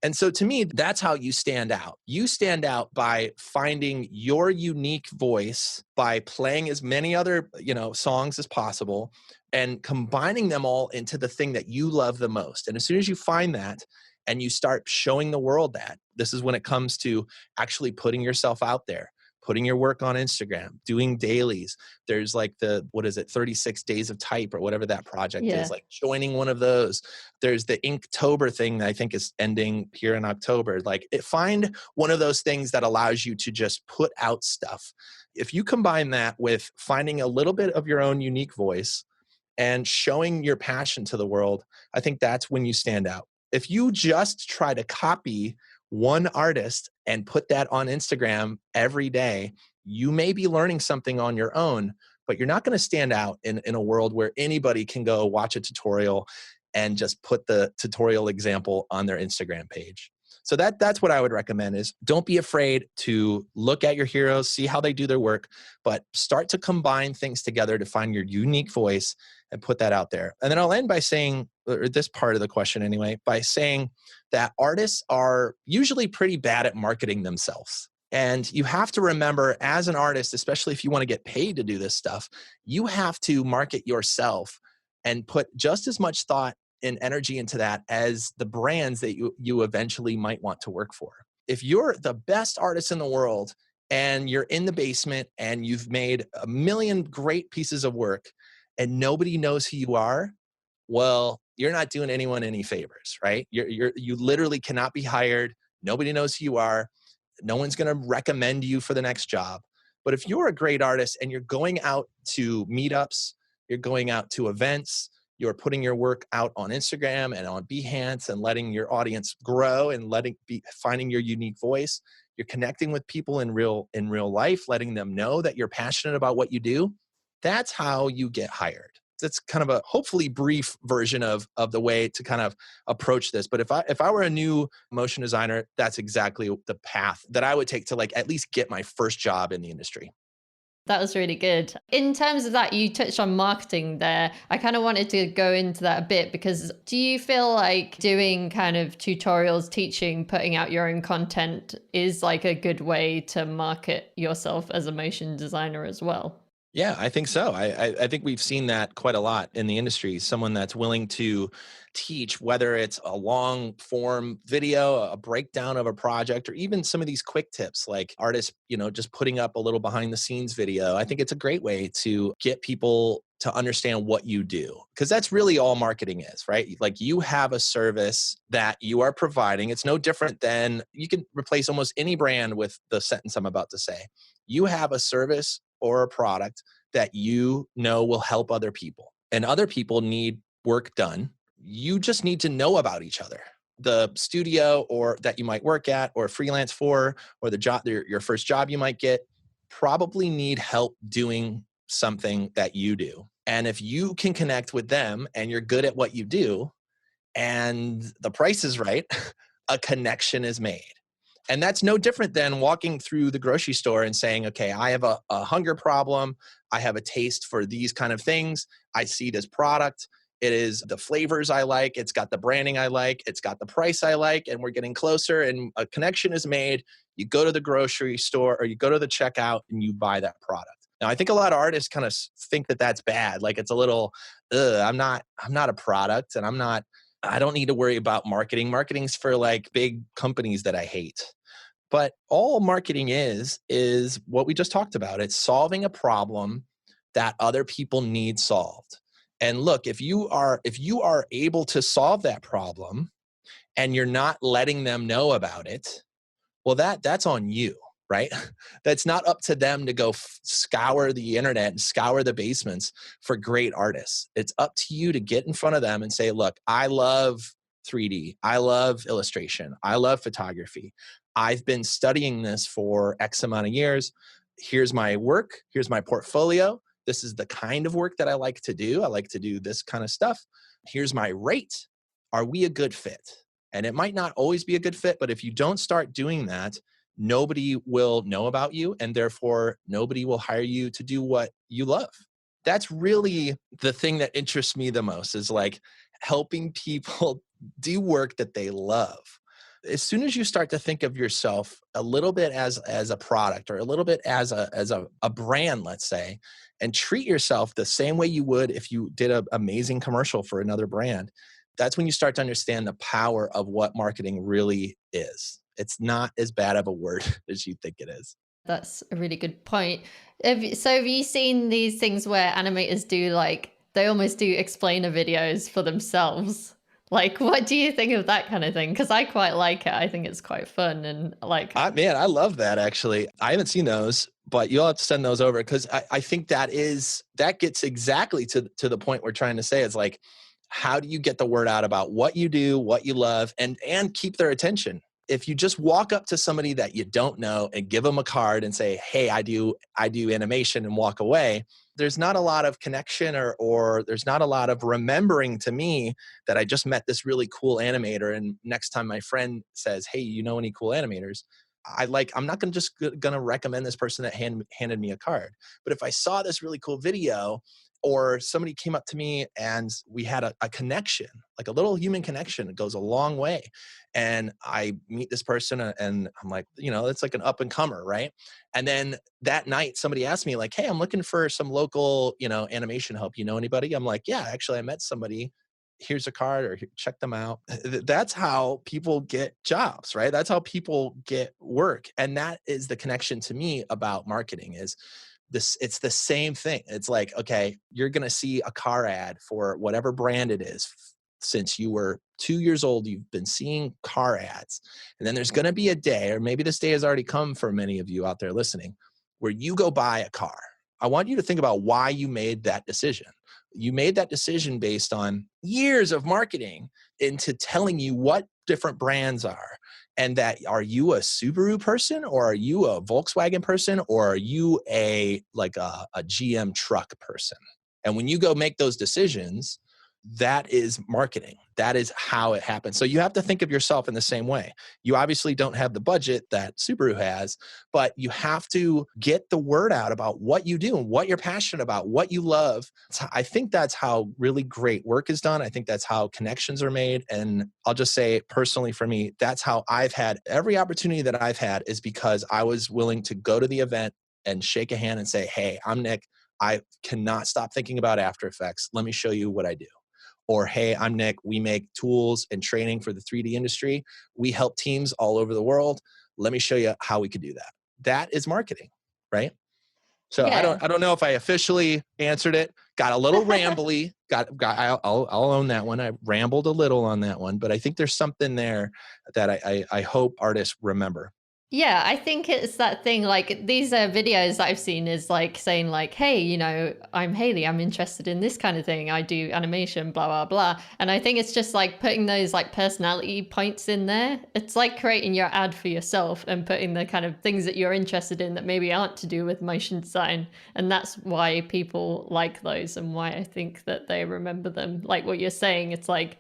And so to me, that's how you stand out. You stand out by finding your unique voice, by playing as many other, songs as possible, and combining them all into the thing that you love the most. And as soon as you find that and you start showing the world that, this is when it comes to actually putting yourself out there, putting your work on Instagram, doing dailies. There's like 36 days of type or whatever that project is, like joining one of those. There's the Inktober thing that I think is ending here in October. Find one of those things that allows you to just put out stuff. If you combine that with finding a little bit of your own unique voice and showing your passion to the world, I think that's when you stand out. If you just try to copy one artist and put that on Instagram every day, you may be learning something on your own, but you're not going to stand out in a world where anybody can go watch a tutorial and just put the tutorial example on their Instagram page. So that's what I would recommend is don't be afraid to look at your heroes, see how they do their work, but start to combine things together to find your unique voice and put that out there. And then I'll end by saying, or this part of the question anyway, by saying that artists are usually pretty bad at marketing themselves. And you have to remember, as an artist, especially if you want to get paid to do this stuff, you have to market yourself and put just as much thought and energy into that as the brands that you eventually might want to work for. If you're the best artist in the world and you're in the basement and you've made a million great pieces of work and nobody knows who you are, well, you're not doing anyone any favors, right? You literally cannot be hired. Nobody knows who you are. No one's going to recommend you for the next job. But if you're a great artist and you're going out to meetups, you're going out to events, you're putting your work out on Instagram and on Behance and letting your audience grow and finding your unique voice, you're connecting with people in real life, letting them know that you're passionate about what you do. That's how you get hired. That's kind of a hopefully brief version of the way to kind of approach this. But if I were a new motion designer, that's exactly the path that I would take to like at least get my first job in the industry. That was really good. In terms of that, you touched on marketing there. I kind of wanted to go into that a bit because do you feel like doing kind of tutorials, teaching, putting out your own content is like a good way to market yourself as a motion designer as well? Yeah, I think so. I think we've seen that quite a lot in the industry. Someone that's willing to teach, whether it's a long form video, a breakdown of a project, or even some of these quick tips like artists, just putting up a little behind the scenes video. I think it's a great way to get people to understand what you do, because that's really all marketing is, right? Like you have a service that you are providing. It's no different than you can replace almost any brand with the sentence I'm about to say. You have a service or a product that you know will help other people, and other people need work done. You just need to know about each other. The studio or that you might work at or freelance for, or the job, your first job you might get, probably need help doing something that you do. And if you can connect with them and you're good at what you do and the price is right, a connection is made. And that's no different than walking through the grocery store and saying, okay, I have a hunger problem. I have a taste for these kind of things. I see this product. It is the flavors I like. It's got the branding I like. It's got the price I like. And we're getting closer and a connection is made. You go to the grocery store or you go to the checkout and you buy that product. Now, I think a lot of artists kind of think that that's bad. Like it's a little, I'm not a product and I don't need to worry about marketing. Marketing's for like big companies that I hate. But all marketing is what we just talked about. It's solving a problem that other people need solved. And look, if you are able to solve that problem and you're not letting them know about it, well, that's on you, right? That's not up to them to go scour the internet and scour the basements for great artists. It's up to you to get in front of them and say, look, I love 3D. I love illustration. I love photography. I've been studying this for X amount of years. Here's my work. Here's my portfolio. This is the kind of work that I like to do. I like to do this kind of stuff. Here's my rate. Are we a good fit? And it might not always be a good fit, but if you don't start doing that, nobody will know about you, and therefore nobody will hire you to do what you love. That's really the thing that interests me the most, is like helping people do work that they love. As soon as you start to think of yourself a little bit as a product or a little bit as a brand, let's say, and treat yourself the same way you would if you did an amazing commercial for another brand, that's when you start to understand the power of what marketing really is. It's not as bad of a word as you think it is. That's a really good point. Have you seen these things where animators do they almost do explainer videos for themselves? Like, what do you think of that kind of thing? Because I quite like it. I think it's quite fun and I love that actually. I haven't seen those, but you'll have to send those over because I think that gets exactly to the point we're trying to say. It's like, how do you get the word out about what you do, what you love, and keep their attention? If you just walk up to somebody that you don't know and give them a card and say, hey, I do animation, and walk away, there's not a lot of connection, or there's not a lot of remembering to me that I just met this really cool animator. And next time my friend says, hey, you know any cool animators? I'm not gonna recommend this person that handed me a card. But if I saw this really cool video, or somebody came up to me and we had a connection, like a little human connection, it goes a long way. And I meet this person and I'm like, it's like an up and comer, right? And then that night somebody asked me like, hey, I'm looking for some local, animation help. You know anybody? I'm like, yeah, actually I met somebody. Here's a card, or check them out. That's how people get jobs, right? That's how people get work. And that is the connection to me about marketing is this. It's the same thing. It's like, okay, you're going to see a car ad for whatever brand it is. Since you were 2 years old, you've been seeing car ads. And then there's going to be a day, or maybe this day has already come for many of you out there listening, where you go buy a car. I want you to think about why you made that decision. You made that decision based on years of marketing into telling you what different brands are. And that, are you a Subaru person, or are you a Volkswagen person, or are you a GM truck person? And when you go make those decisions, that is marketing. That is how it happens. So you have to think of yourself in the same way. You obviously don't have the budget that Subaru has, but you have to get the word out about what you do and what you're passionate about, what you love. I think that's how really great work is done. I think that's how connections are made. And I'll just say personally for me, that's how I've had every opportunity that I've had, is because I was willing to go to the event and shake a hand and say, hey, I'm Nick. I cannot stop thinking about After Effects. Let me show you what I do. Or, hey, I'm Nick. We make tools and training for the 3D industry. We help teams all over the world. Let me show you how we could do that. That is marketing, right? So I Yeah. don't know if I officially answered it. Got a little rambly. I'll own that one. I rambled a little on that one, but I think there's something there that I hope artists remember. Yeah, I think it's that thing, like these videos that I've seen is like saying like, hey, I'm Haley, I'm interested in this kind of thing. I do animation, blah, blah, blah. And I think it's just like putting those like personality points in there. It's like creating your ad for yourself and putting the kind of things that you're interested in that maybe aren't to do with motion design. And that's why people like those, and why I think that they remember them. Like what you're saying, it's like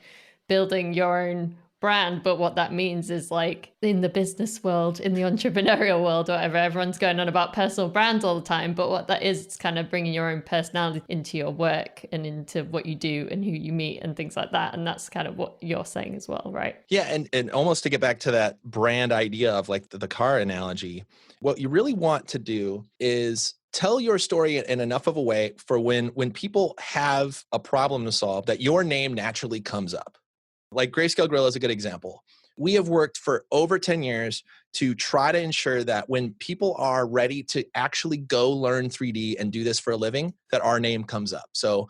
building your own brand, but what that means is like in the business world, in the entrepreneurial world, whatever, everyone's going on about personal brands all the time, but what that is, it's kind of bringing your own personality into your work and into what you do and who you meet and things like that. And that's kind of what you're saying as well, right? Yeah, and almost to get back to that brand idea of like the car analogy, what you really want to do is tell your story in enough of a way for when people have a problem to solve, that your name naturally comes up. Like Grayscale Guerrilla is a good example. We have worked for over 10 years to try to ensure that when people are ready to actually go learn 3D and do this for a living, that our name comes up. So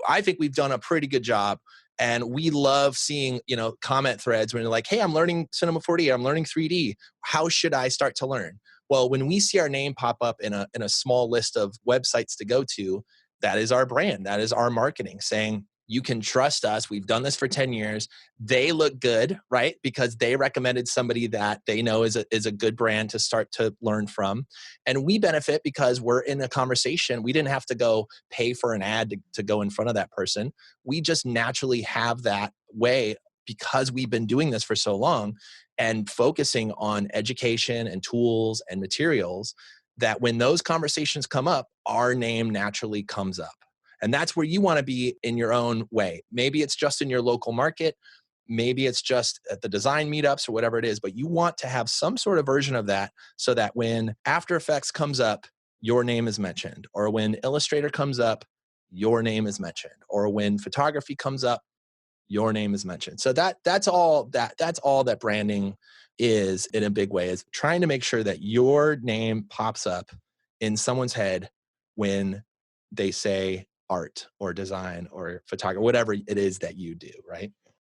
I think we've done a pretty good job. And we love seeing, comment threads when you're like, hey, I'm learning Cinema 4D, I'm learning 3D. How should I start to learn? Well, when we see our name pop up in a small list of websites to go to, that is our brand. That is our marketing saying, you can trust us. We've done this for 10 years. They look good, right? Because they recommended somebody that they know is a good brand to start to learn from. And we benefit because we're in a conversation. We didn't have to go pay for an ad to go in front of that person. We just naturally have that way because we've been doing this for so long and focusing on education and tools and materials, that when those conversations come up, our name naturally comes up. And that's where you want to be in your own way. Maybe it's just in your local market. Maybe it's just at the design meetups or whatever it is, but you want to have some sort of version of that so that when After Effects comes up, your name is mentioned. Or when Illustrator comes up, your name is mentioned. Or when photography comes up, your name is mentioned. So that's all that branding is in a big way, is trying to make sure that your name pops up in someone's head when they say art or design or photography, whatever it is that you do, right?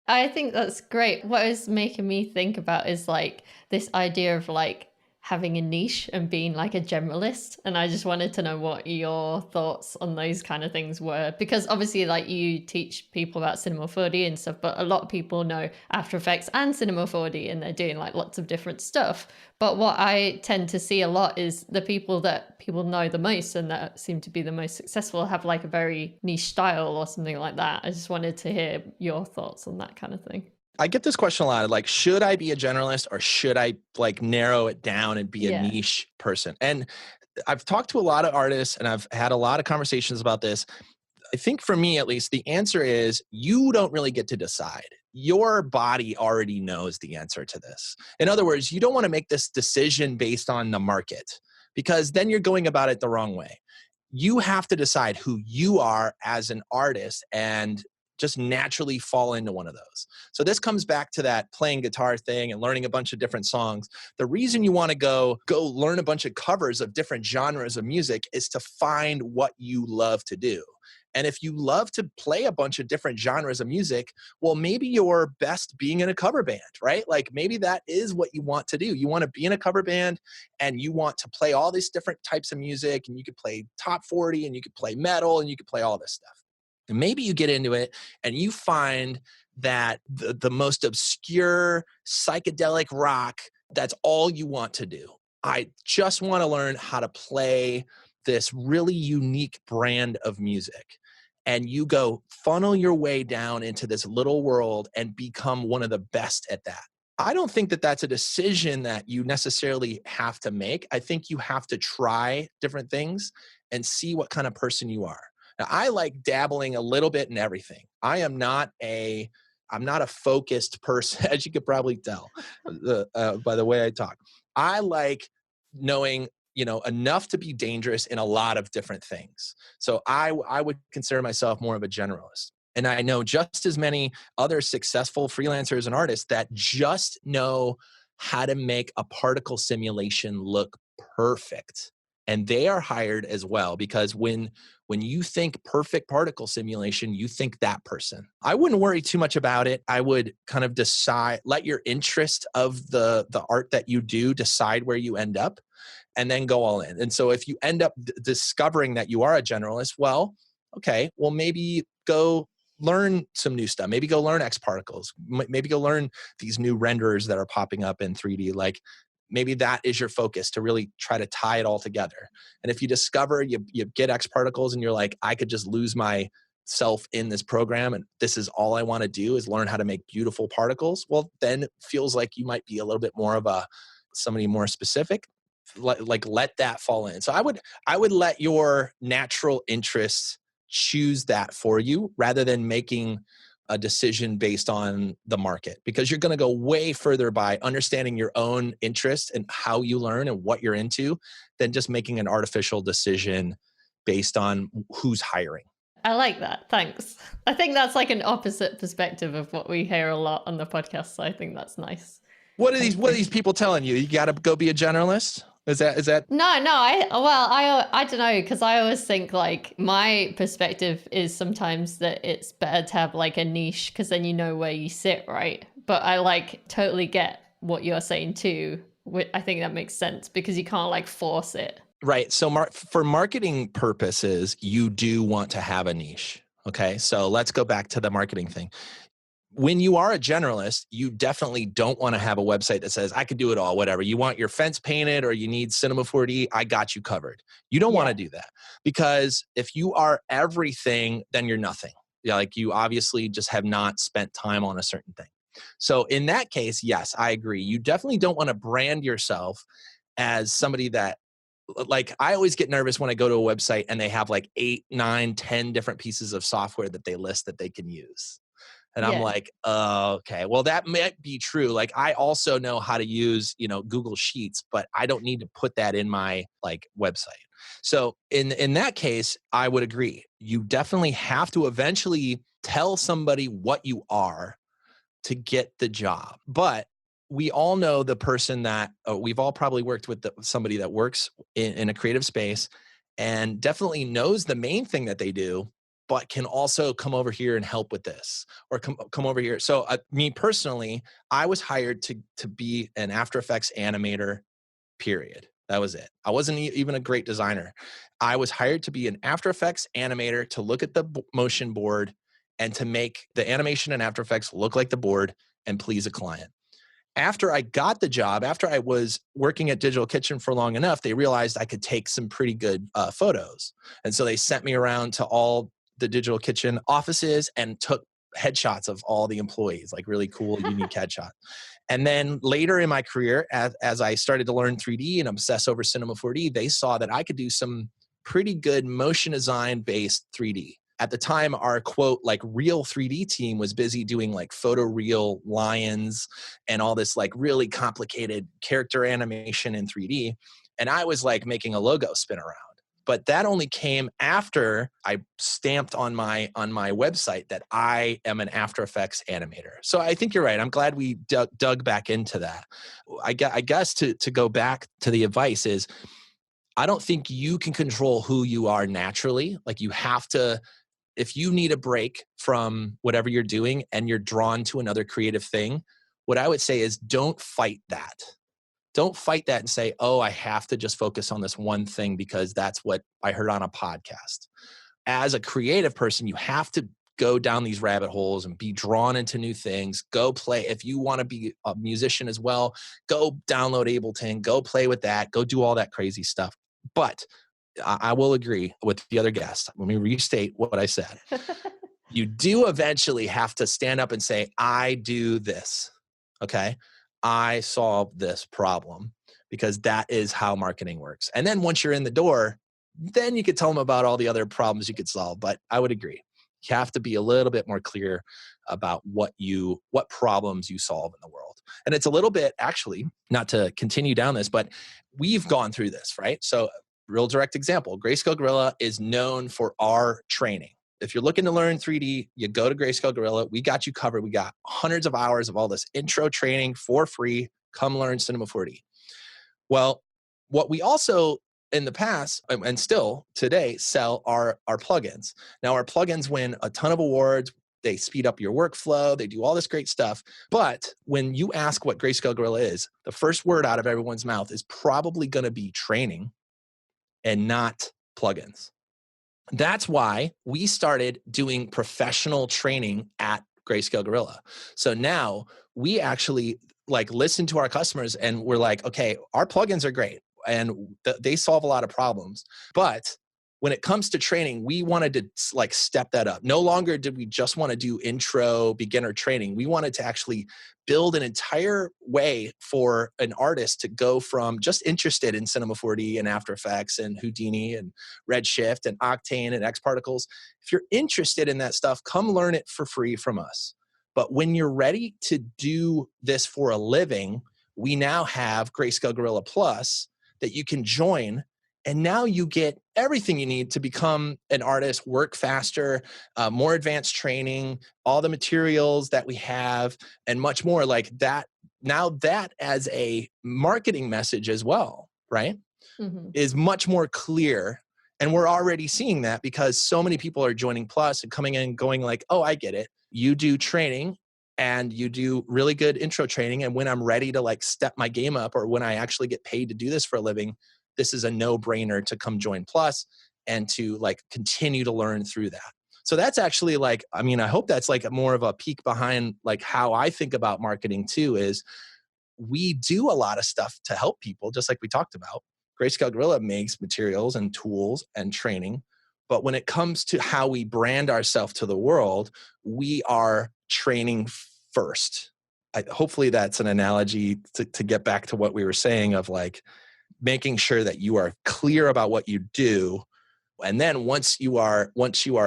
I think that's great. What is making me think about is like this idea of like having a niche and being like a generalist. And I just wanted to know what your thoughts on those kind of things were, because obviously like you teach people about Cinema 4D and stuff, but a lot of people know After Effects and Cinema 4D and they're doing like lots of different stuff. But what I tend to see a lot is the people that people know the most and that seem to be the most successful have like a very niche style or something like that. I just wanted to hear your thoughts on that kind of thing. I get this question a lot, like, should I be a generalist or should I like narrow it down and be a Yeah. niche person? And I've talked to a lot of artists and I've had a lot of conversations about this. I think for me, at least, the answer is you don't really get to decide. Your body already knows the answer to this. In other words, you don't want to make this decision based on the market because then you're going about it the wrong way. You have to decide who you are as an artist and just naturally fall into one of those. So this comes back to that playing guitar thing and learning a bunch of different songs. The reason you want to go learn a bunch of covers of different genres of music is to find what you love to do. And if you love to play a bunch of different genres of music, well, maybe you're best being in a cover band, right? Like maybe that is what you want to do. You want to be in a cover band and you want to play all these different types of music, and you could play top 40 and you could play metal and you could play all this stuff. And maybe you get into it and you find that the most obscure psychedelic rock, that's all you want to do. I just want to learn how to play this really unique brand of music. And you go funnel your way down into this little world and become one of the best at that. I don't think that that's a decision that you necessarily have to make. I think you have to try different things and see what kind of person you are. Now, I like dabbling a little bit in everything. I'm not a focused person, as you could probably tell by the way I talk. I like knowing enough to be dangerous in a lot of different things. So I would consider myself more of a generalist. And I know just as many other successful freelancers and artists that just know how to make a particle simulation look perfect. And they are hired as well, because when you think perfect particle simulation, you think that person. I wouldn't worry too much about it. I would kind of decide, let your interest of the art that you do decide where you end up, and then go all in. And so if you end up discovering that you are a generalist, well, okay, well, maybe go learn some new stuff. Maybe go learn X particles. Maybe go learn these new renderers that are popping up in 3D. Like maybe that is your focus, to really try to tie it all together. And if you discover you get X particles and you're like, I could just lose myself in this program and this is all I want to do is learn how to make beautiful particles, well, then it feels like you might be a little bit more of somebody more specific. Like let that fall in. So I would let your natural interests choose that for you rather than making a decision based on the market, because you're going to go way further by understanding your own interest and how you learn and what you're into than just making an artificial decision based on who's hiring. I like that. Thanks. I think that's like an opposite perspective of what we hear a lot on the podcast. So I think that's nice. What are these people telling you? You got to go be a generalist? Is that? No, I don't know, because I always think like my perspective is sometimes that it's better to have like a niche, because then you know where you sit, right? But I like totally get what you're saying too. I think that makes sense because you can't like force it. Right. So for marketing purposes, you do want to have a niche. Okay. So let's go back to the marketing thing. When you are a generalist, you definitely don't want to have a website that says, I could do it all, whatever. You want your fence painted or you need Cinema 4D, I got you covered. You don't want to do that, because if you are everything, then you're nothing. Like you obviously just have not spent time on a certain thing. So in that case, yes, I agree. You definitely don't want to brand yourself as somebody that, like, I always get nervous when I go to a website and they have like 8, 9, 10 different pieces of software that they list that they can use. And I'm like, okay, well, that might be true. Like, I also know how to use, Google Sheets, but I don't need to put that in my like website. So in that case, I would agree. You definitely have to eventually tell somebody what you are to get the job. But we all know the person that we've all probably worked with somebody that works in a creative space and definitely knows the main thing that they do, but can also come over here and help with this, or come over here. So me personally, I was hired to be an After Effects animator period. That was it. I wasn't even a great designer. I was hired to be an After Effects animator, to look at the motion board and to make the animation in After Effects look like the board and please a client. After I got the job, after I was working at Digital Kitchen for long enough, they realized I could take some pretty good photos. And so they sent me around to all the Digital Kitchen offices and took headshots of all the employees, like really cool, unique headshots. And then later in my career, as I started to learn 3D and obsess over Cinema 4D, they saw that I could do some pretty good motion design based 3D. At the time, our quote, like real 3D team was busy doing like photoreal lions and all this like really complicated character animation in 3D. And I was like making a logo spin around. But that only came after I stamped on my website that I am an After Effects animator. So I think you're right. I'm glad we dug back into that. I guess to go back to the advice is, I don't think you can control who you are naturally. Like you have to, if you need a break from whatever you're doing and you're drawn to another creative thing, what I would say is don't fight that. Don't fight that and say, oh, I have to just focus on this one thing because that's what I heard on a podcast. As a creative person, you have to go down these rabbit holes and be drawn into new things. Go play. If you want to be a musician as well, go download Ableton, go play with that, go do all that crazy stuff. But I will agree with the other guest. Let me restate what I said. You do eventually have to stand up and say, I do this. Okay. I solve this problem, because that is how marketing works. And then once you're in the door, then you could tell them about all the other problems you could solve. But I would agree. You have to be a little bit more clear about what problems you solve in the world. And it's a little bit, actually, not to continue down this, but we've gone through this, right? So real direct example, Grayscale Guerrilla is known for our training. If you're looking to learn 3D, you go to Grayscale Guerrilla. We got you covered. We got hundreds of hours of all this intro training for free. Come learn Cinema 4D. Well, what we also in the past and still today sell are our plugins. Now, our plugins win a ton of awards. They speed up your workflow. They do all this great stuff. But when you ask what Grayscale Guerrilla is, the first word out of everyone's mouth is probably going to be training and not plugins. That's why we started doing professional training at Grayscale Guerrilla. So now we actually like listen to our customers and we're like, okay, our plugins are great and they solve a lot of problems. But when it comes to training, we wanted to like step that up. No longer did we just want to do intro beginner training. We wanted to actually build an entire way for an artist to go from just interested in Cinema 4D and After Effects and Houdini and Redshift and Octane and X Particles. If you're interested in that stuff, come learn it for free from us. But when you're ready to do this for a living, we now have Grayscale Guerrilla Plus that you can join. And now you get everything you need to become an artist, work faster, more advanced training, all the materials that we have, and much more like that. Now that as a marketing message as well, right, is much more clear. And we're already seeing that because so many people are joining Plus and coming in going like, oh, I get it. You do training and you do really good intro training. And when I'm ready to like step my game up or when I actually get paid to do this for a living, this is a no-brainer to come join Plus and to like continue to learn through that. So that's actually like, I mean, I hope that's like more of a peek behind like how I think about marketing too, is we do a lot of stuff to help people, just like we talked about. Grayscale Guerrilla makes materials and tools and training. But when it comes to how we brand ourselves to the world, we are training first. Hopefully that's an analogy to get back to what we were saying of like, making sure that you are clear about what you do. And then once you are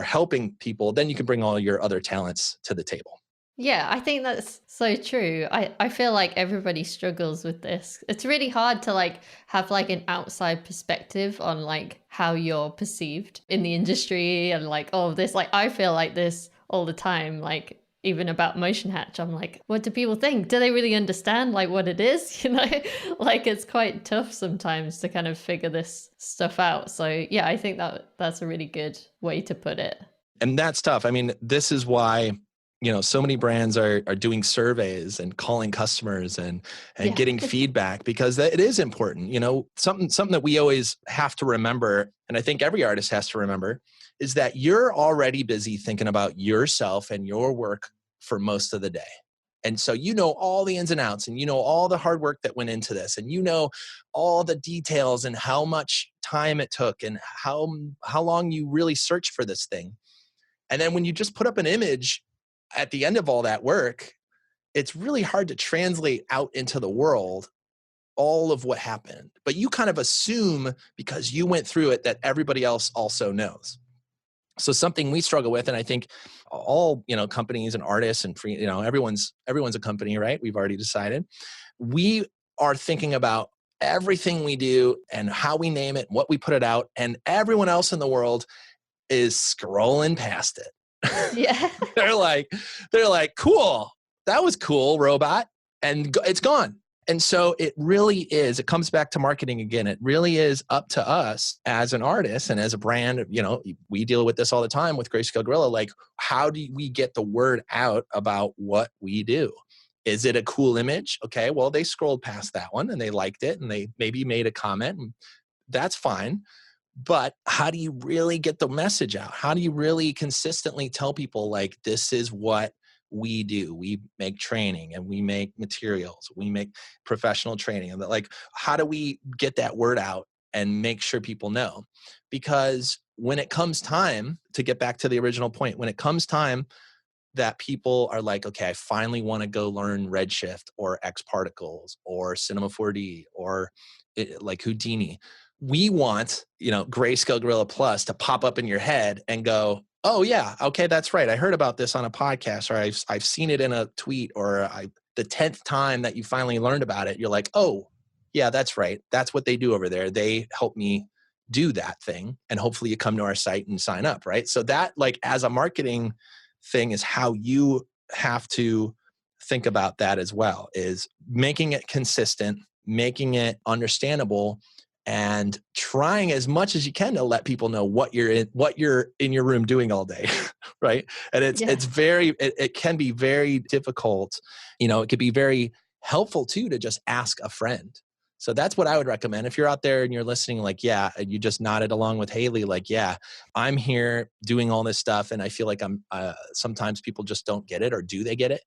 helping people, then you can bring all your other talents to the table. Yeah, I think that's so true. I feel like everybody struggles with this. It's really hard to like have like an outside perspective on like how you're perceived in the industry and like, oh, this, like, I feel like this all the time. Like, even about Motion Hatch, I'm like, what do people think? Do they really understand like what it is? You know, like it's quite tough sometimes to kind of figure this stuff out. So yeah, I think that's a really good way to put it. And that's tough. I mean, this is why, so many brands are doing surveys and calling customers and getting feedback, because it is important. Something that we always have to remember, and I think every artist has to remember, is that you're already busy thinking about yourself and your work for most of the day. And so all the ins and outs, and all the hard work that went into this, and all the details and how much time it took and how long you really searched for this thing. And then when you just put up an image at the end of all that work, it's really hard to translate out into the world all of what happened. But you kind of assume, because you went through it, that everybody else also knows. So something we struggle with, and I think all companies and artists and everyone's a company, right? We've already decided. We are thinking about everything we do and how we name it, what we put it out, and everyone else in the world is scrolling past it. Yeah. They're like, cool. That was cool, robot. And it's gone. And so it comes back to marketing again. It really is up to us as an artist and as a brand. We deal with this all the time with Grayscale Guerrilla. Like, how do we get the word out about what we do? Is it a cool image? Okay, well, they scrolled past that one and they liked it and they maybe made a comment. And that's fine. But how do you really get the message out? How do you really consistently tell people, like, this is what we do? We make training and we make materials. We make professional training. And like, how do we get that word out and make sure people know? Because when it comes time, to get back to the original point, when it comes time that people are like, okay, I finally want to go learn Redshift or X Particles or Cinema 4D or like Houdini, we want, Grayscale Guerrilla Plus to pop up in your head and go, oh yeah, okay, that's right. I heard about this on a podcast, or I've seen it in a tweet, or the 10th time that you finally learned about it, you're like, oh yeah, that's right. That's what they do over there. They help me do that thing. And hopefully you come to our site and sign up, right? So that, like, as a marketing thing, is how you have to think about that as well, is making it consistent, making it understandable, and trying as much as you can to let people know what you're in your room doing all day, right? And it can be very difficult. It could be very helpful too to just ask a friend. So that's what I would recommend. If you're out there and you're listening, like, yeah, and you just nodded along with Haley, like, yeah, I'm here doing all this stuff, and I feel like I'm sometimes people just don't get it, or do they get it?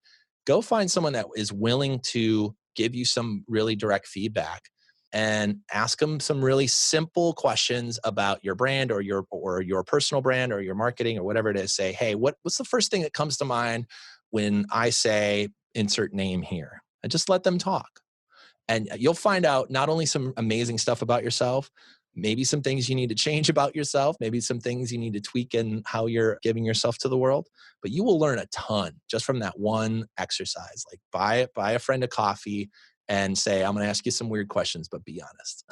Go find someone that is willing to give you some really direct feedback, and ask them some really simple questions about your brand or your personal brand or your marketing or whatever it is. Say, hey, what's the first thing that comes to mind when I say insert name here? And just let them talk. And you'll find out not only some amazing stuff about yourself, maybe some things you need to change about yourself, maybe some things you need to tweak in how you're giving yourself to the world, but you will learn a ton just from that one exercise. Like, buy a friend a coffee and say, I'm going to ask you some weird questions, but be honest.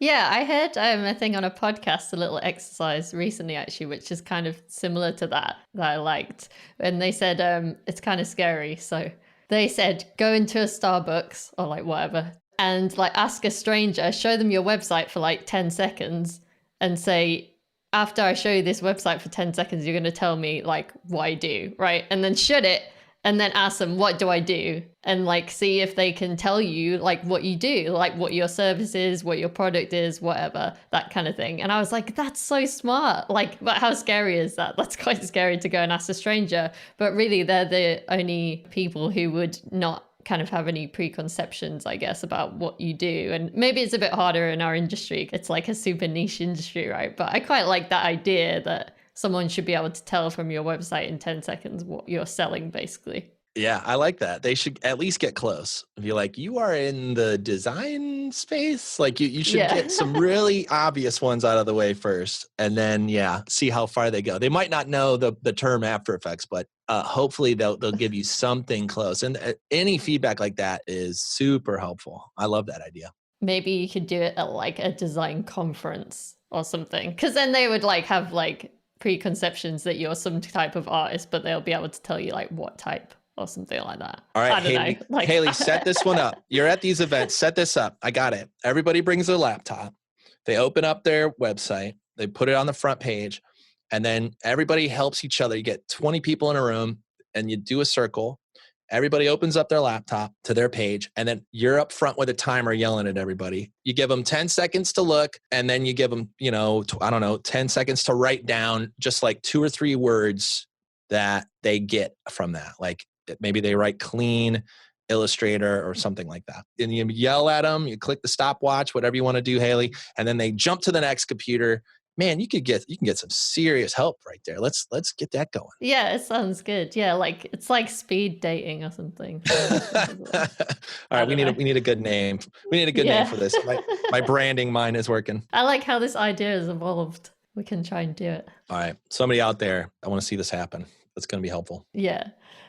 Yeah, I heard a thing on a podcast, a little exercise recently, actually, which is kind of similar to that I liked. And they said it's kind of scary. So they said, go into a Starbucks or like whatever, and like ask a stranger, show them your website for like 10 seconds and say, after I show you this website for 10 seconds, you're going to tell me like what I do, right? And then shut it. And then ask them, what do I do? And like, see if they can tell you like what you do, like what your service is, what your product is, whatever, that kind of thing. And I was like, that's so smart. Like, but how scary is that? That's quite scary to go and ask a stranger. But really, they're the only people who would not kind of have any preconceptions, I guess, about what you do. And maybe it's a bit harder in our industry. It's like a super niche industry, right? But I quite like that idea that someone should be able to tell from your website in 10 seconds what you're selling, basically. Yeah, I like that. They should at least get close. Be like, you are in the design space. Like, you should get some really obvious ones out of the way first. And then, see how far they go. They might not know the term After Effects, but hopefully they'll give you something close. And any feedback like that is super helpful. I love that idea. Maybe you could do it at like a design conference or something. Because then they would like have like preconceptions that you're some type of artist, but they'll be able to tell you like what type or something like that. All right, Haley, Haley, set this one up. You're at these events. Set this up. I got it. Everybody brings their laptop. They open up their website. They put it on the front page. And then everybody helps each other. You get 20 people in a room. and you do a circle. Everybody opens up their laptop to their page, and then you're up front with a timer yelling at everybody. You give them 10 seconds to look, and then you give them, 10 seconds to write down just like 2 or 3 words that they get from that. Like maybe they write clean, Illustrator, or something like that. And you yell at them, you click the stopwatch, whatever you want to do, Haley, and then they jump to the next computer. Man, you can get some serious help right there. Let's get that going. Yeah, it sounds good. Yeah, like it's like speed dating or something. All right, we need a good name. We need a good name for this. My branding mind is working. I like how this idea has evolved. We can try and do it. All right, somebody out there, I want to see this happen. That's going to be helpful. Yeah.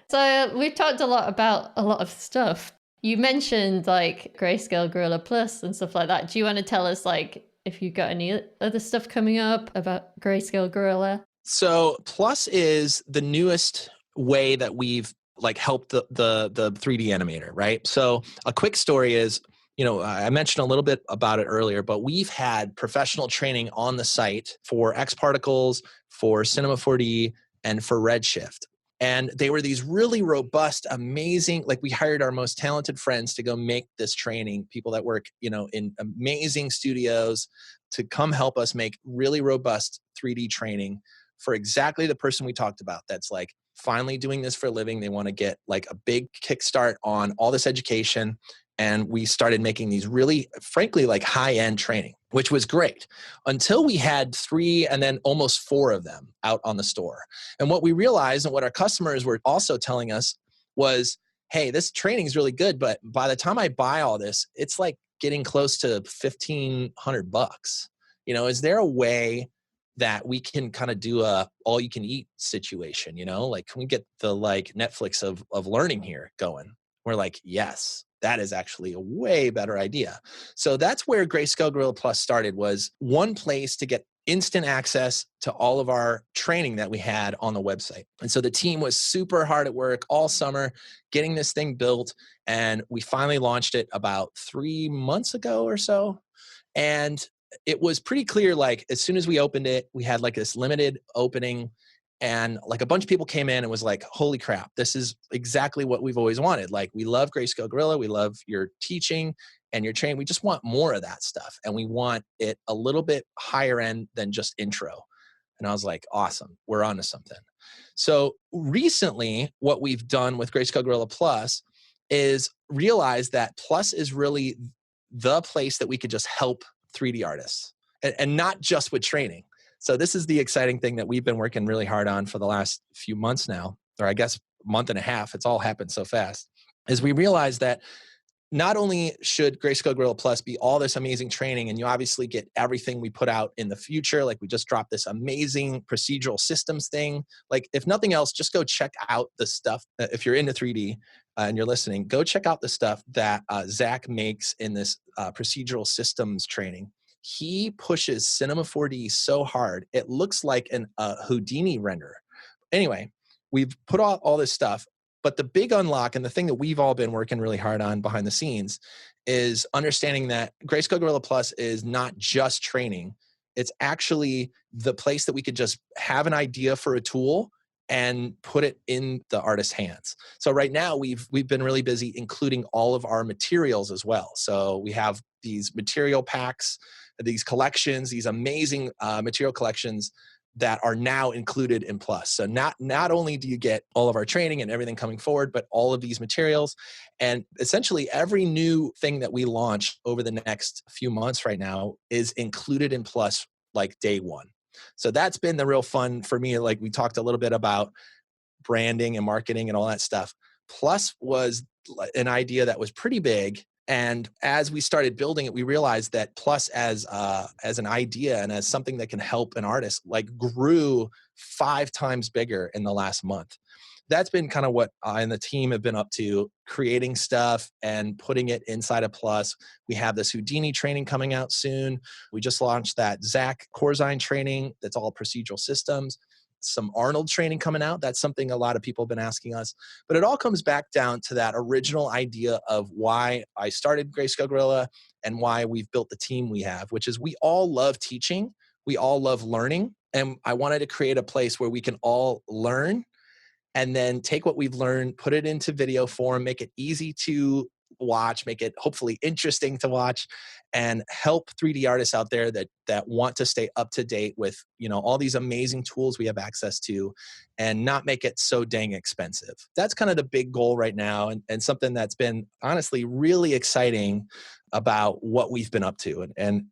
So we've talked a lot about a lot of stuff. You mentioned like Grayscale, Guerrilla Plus and stuff like that. Do you want to tell us like if you've got any other stuff coming up about Grayscale, Guerrilla? So Plus is the newest way that we've like helped the 3D animator, right? So a quick story is, I mentioned a little bit about it earlier, but we've had professional training on the site for Xparticles, for Cinema 4D, and for Redshift. And they were these really robust, amazing, like we hired our most talented friends to go make this training, people that work, in amazing studios to come help us make really robust 3D training for exactly the person we talked about. That's like finally doing this for a living. They want to get like a big kickstart on all this education. And we started making these really, frankly, like high-end training, which was great until we had 3 and then almost 4 of them out on the store. And what we realized and what our customers were also telling us was, hey, this training is really good, but by the time I buy all this, it's like getting close to $1,500. Is there a way that we can kind of do a all you can eat situation, like can we get the like Netflix of learning here going? We're like, yes, that is actually a way better idea. So that's where Grayscale Guerrilla Plus started, was one place to get instant access to all of our training that we had on the website. And so the team was super hard at work all summer getting this thing built. And we finally launched it about 3 months ago or so. And it was pretty clear, like as soon as we opened it, we had like this limited opening. And like a bunch of people came in and was like, holy crap, this is exactly what we've always wanted. Like we love Grayscale Guerrilla. We love your teaching and your training. We just want more of that stuff. And we want it a little bit higher end than just intro. And I was like, awesome, we're onto something. So recently what we've done with Grayscale Guerrilla Plus is realize that Plus is really the place that we could just help 3D artists and not just with training. So this is the exciting thing that we've been working really hard on for the last few months now, or I guess month and a half. It's all happened so fast. Is we realize that not only should Grayscale Guerrilla Plus be all this amazing training, and you obviously get everything we put out in the future, like we just dropped this amazing procedural systems thing. Like if nothing else, just go check out the stuff. If you're into 3D and you're listening, go check out the stuff that Zach makes in this procedural systems training. He pushes Cinema 4D so hard, it looks like a Houdini render. Anyway, we've put out all this stuff, but the big unlock and the thing that we've all been working really hard on behind the scenes is understanding that Grayscale Guerrilla Plus is not just training. It's actually the place that we could just have an idea for a tool and put it in the artist's hands. So right now we've been really busy including all of our materials as well. So we have these material packs, these collections, these amazing material collections that are now included in Plus. So not only do you get all of our training and everything coming forward, but all of these materials. And essentially every new thing that we launch over the next few months right now is included in Plus like day one. So that's been the real fun for me. Like we talked a little bit about branding and marketing and all that stuff. Plus was an idea that was pretty big. And as we started building it, we realized that Plus as an idea and as something that can help an artist like grew 5 times bigger in the last month. That's been kind of what I and the team have been up to, creating stuff and putting it inside of Plus. We have this Houdini training coming out soon. We just launched that Zach Corzine training that's all procedural systems. Some Arnold training coming out. That's something a lot of people have been asking us. But it all comes back down to that original idea of why I started Grayscale Guerrilla and why we've built the team we have, which is we all love teaching. We all love learning. And I wanted to create a place where we can all learn, and then take what we've learned, put it into video form, make it easy to watch, make it hopefully interesting to watch, and help 3D artists out there that want to stay up to date with, all these amazing tools we have access to, and not make it so dang expensive. That's kind of the big goal right now, and something that's been honestly really exciting about what we've been up to. And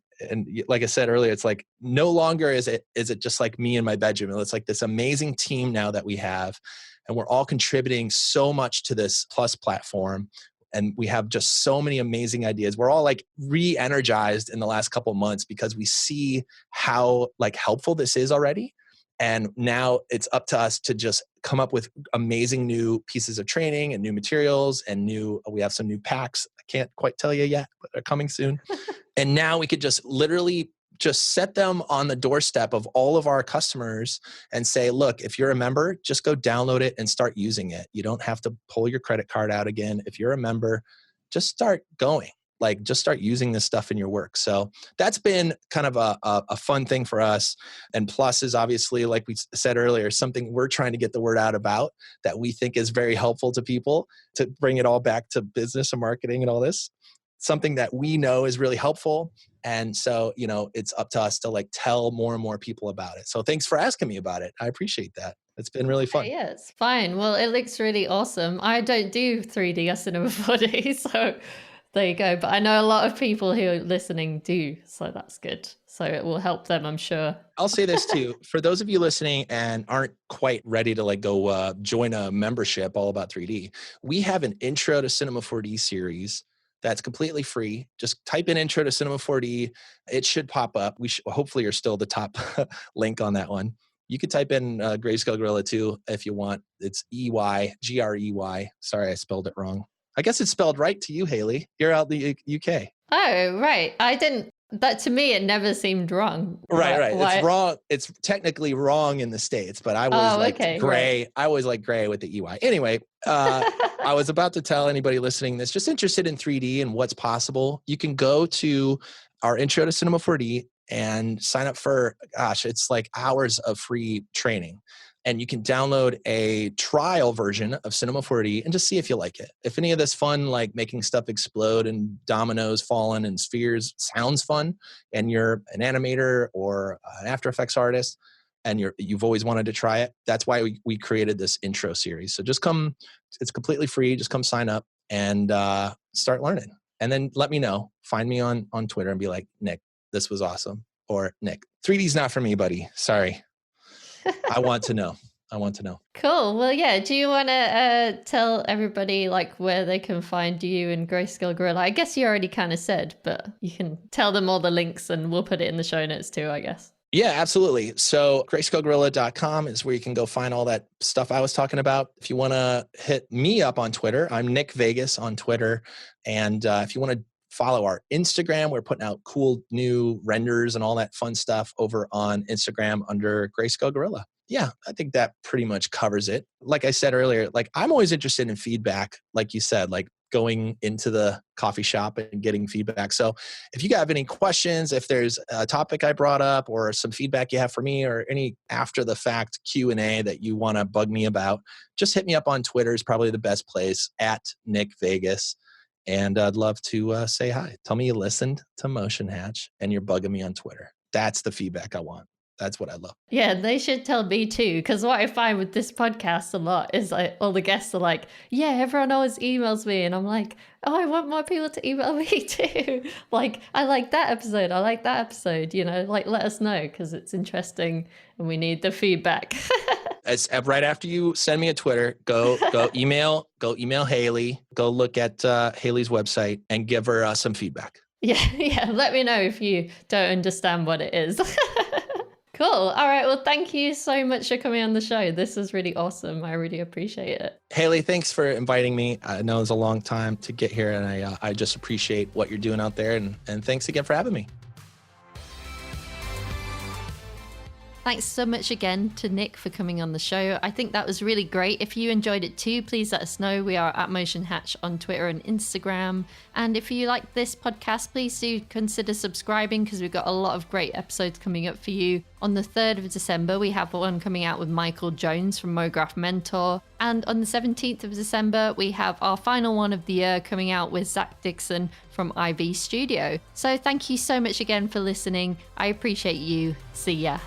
like I said earlier, it's like no longer is it just like me in my bedroom. It's like this amazing team now that we have, and we're all contributing so much to this Plus platform. And we have just so many amazing ideas. We're all like re-energized in the last couple of months because we see how like helpful this is already. And now it's up to us to just come up with amazing new pieces of training and new materials and we have some new packs. I can't quite tell you yet, but they're coming soon. And now we could just literally just set them on the doorstep of all of our customers and say, look, if you're a member, just go download it and start using it. You don't have to pull your credit card out again. If you're a member, just start going. Like, just start using this stuff in your work. So that's been kind of a fun thing for us. And Plus is obviously, like we said earlier, something we're trying to get the word out about that we think is very helpful to people, to bring it all back to business and marketing and all this. Something that we know is really helpful. And so, it's up to us to like tell more and more people about it. So thanks for asking me about it. I appreciate that. It's been really fun. Yeah, it's fine. Well, it looks really awesome. I don't do 3D or Cinema 4D, so there you go. But I know a lot of people who are listening do, so that's good. So it will help them, I'm sure. I'll say this too. For those of you listening and aren't quite ready to like go join a membership all about 3D, we have an Intro to Cinema 4D series that's completely free. Just type in Intro to Cinema 4D. It should pop up. Hopefully you're still the top link on that one. You could type in Grayscale Guerrilla too if you want. It's Grey. Sorry, I spelled it wrong. I guess it's spelled right to you, Haley. You're out in the UK. Oh, right. I didn't. That to me, it never seemed wrong. Right. Why? It's wrong. It's technically wrong in the States, but I was Gray. Right. I always like Gray with the EY. Anyway, I was about to tell anybody listening that's just interested in 3D and what's possible. You can go to our Intro to Cinema 4D and sign up for, it's like hours of free training. And you can download a trial version of Cinema 4D and just see if you like it. If any of this fun, like making stuff explode and dominoes falling and spheres sounds fun, and you're an animator or an After Effects artist, and you've always wanted to try it, that's why we created this intro series. So just come, it's completely free. Just come sign up and start learning. And then let me know. Find me on Twitter and be like, Nick, this was awesome. Or Nick, 3D's not for me, buddy. Sorry. I want to know. Cool. Well, yeah. Do you want to tell everybody like where they can find you and Greyscale Guerrilla? I guess you already kind of said, but you can tell them all the links and we'll put it in the show notes too, I guess. Yeah, absolutely. So grayscaleguerrilla.com is where you can go find all that stuff I was talking about. If you want to hit me up on Twitter, I'm Nick Vegas on Twitter. And if you want to follow our Instagram, we're putting out cool new renders and all that fun stuff over on Instagram under Greyscale Guerrilla. Yeah, I think that pretty much covers it. Like I said earlier, like I'm always interested in feedback, like you said, like going into the coffee shop and getting feedback. So if you have any questions, if there's a topic I brought up or some feedback you have for me or any after the fact Q&A that you want to bug me about, just hit me up on Twitter is probably the best place, at Nick Vegas. And I'd love to say hi. Tell me you listened to Motion Hatch and you're bugging me on Twitter. That's the feedback I want. That's what I love. Yeah, they should tell me too. Because what I find with this podcast a lot is like all the guests are like, yeah, everyone always emails me. And I'm like, oh, I want more people to email me too. Like, I like that episode. I like that episode. Like let us know because it's interesting and we need the feedback. As right after you send me a Twitter, go email Haley, go look at Haley's website and give her some feedback. Yeah. Let me know if you don't understand what it is. Cool. All right. Well, thank you so much for coming on the show. This is really awesome. I really appreciate it. Haley, thanks for inviting me. I know it was a long time to get here, and I just appreciate what you're doing out there. And thanks again for having me. Thanks so much again to Nick for coming on the show. I think that was really great. If you enjoyed it too, please let us know. We are at Motion Hatch on Twitter and Instagram. And if you like this podcast, please do consider subscribing because we've got a lot of great episodes coming up for you. On the 3rd of December, we have one coming out with Michael Jones from MoGraph Mentor. And on the 17th of December, we have our final one of the year coming out with Zach Dixon from IV Studio. So thank you so much again for listening. I appreciate you. See ya.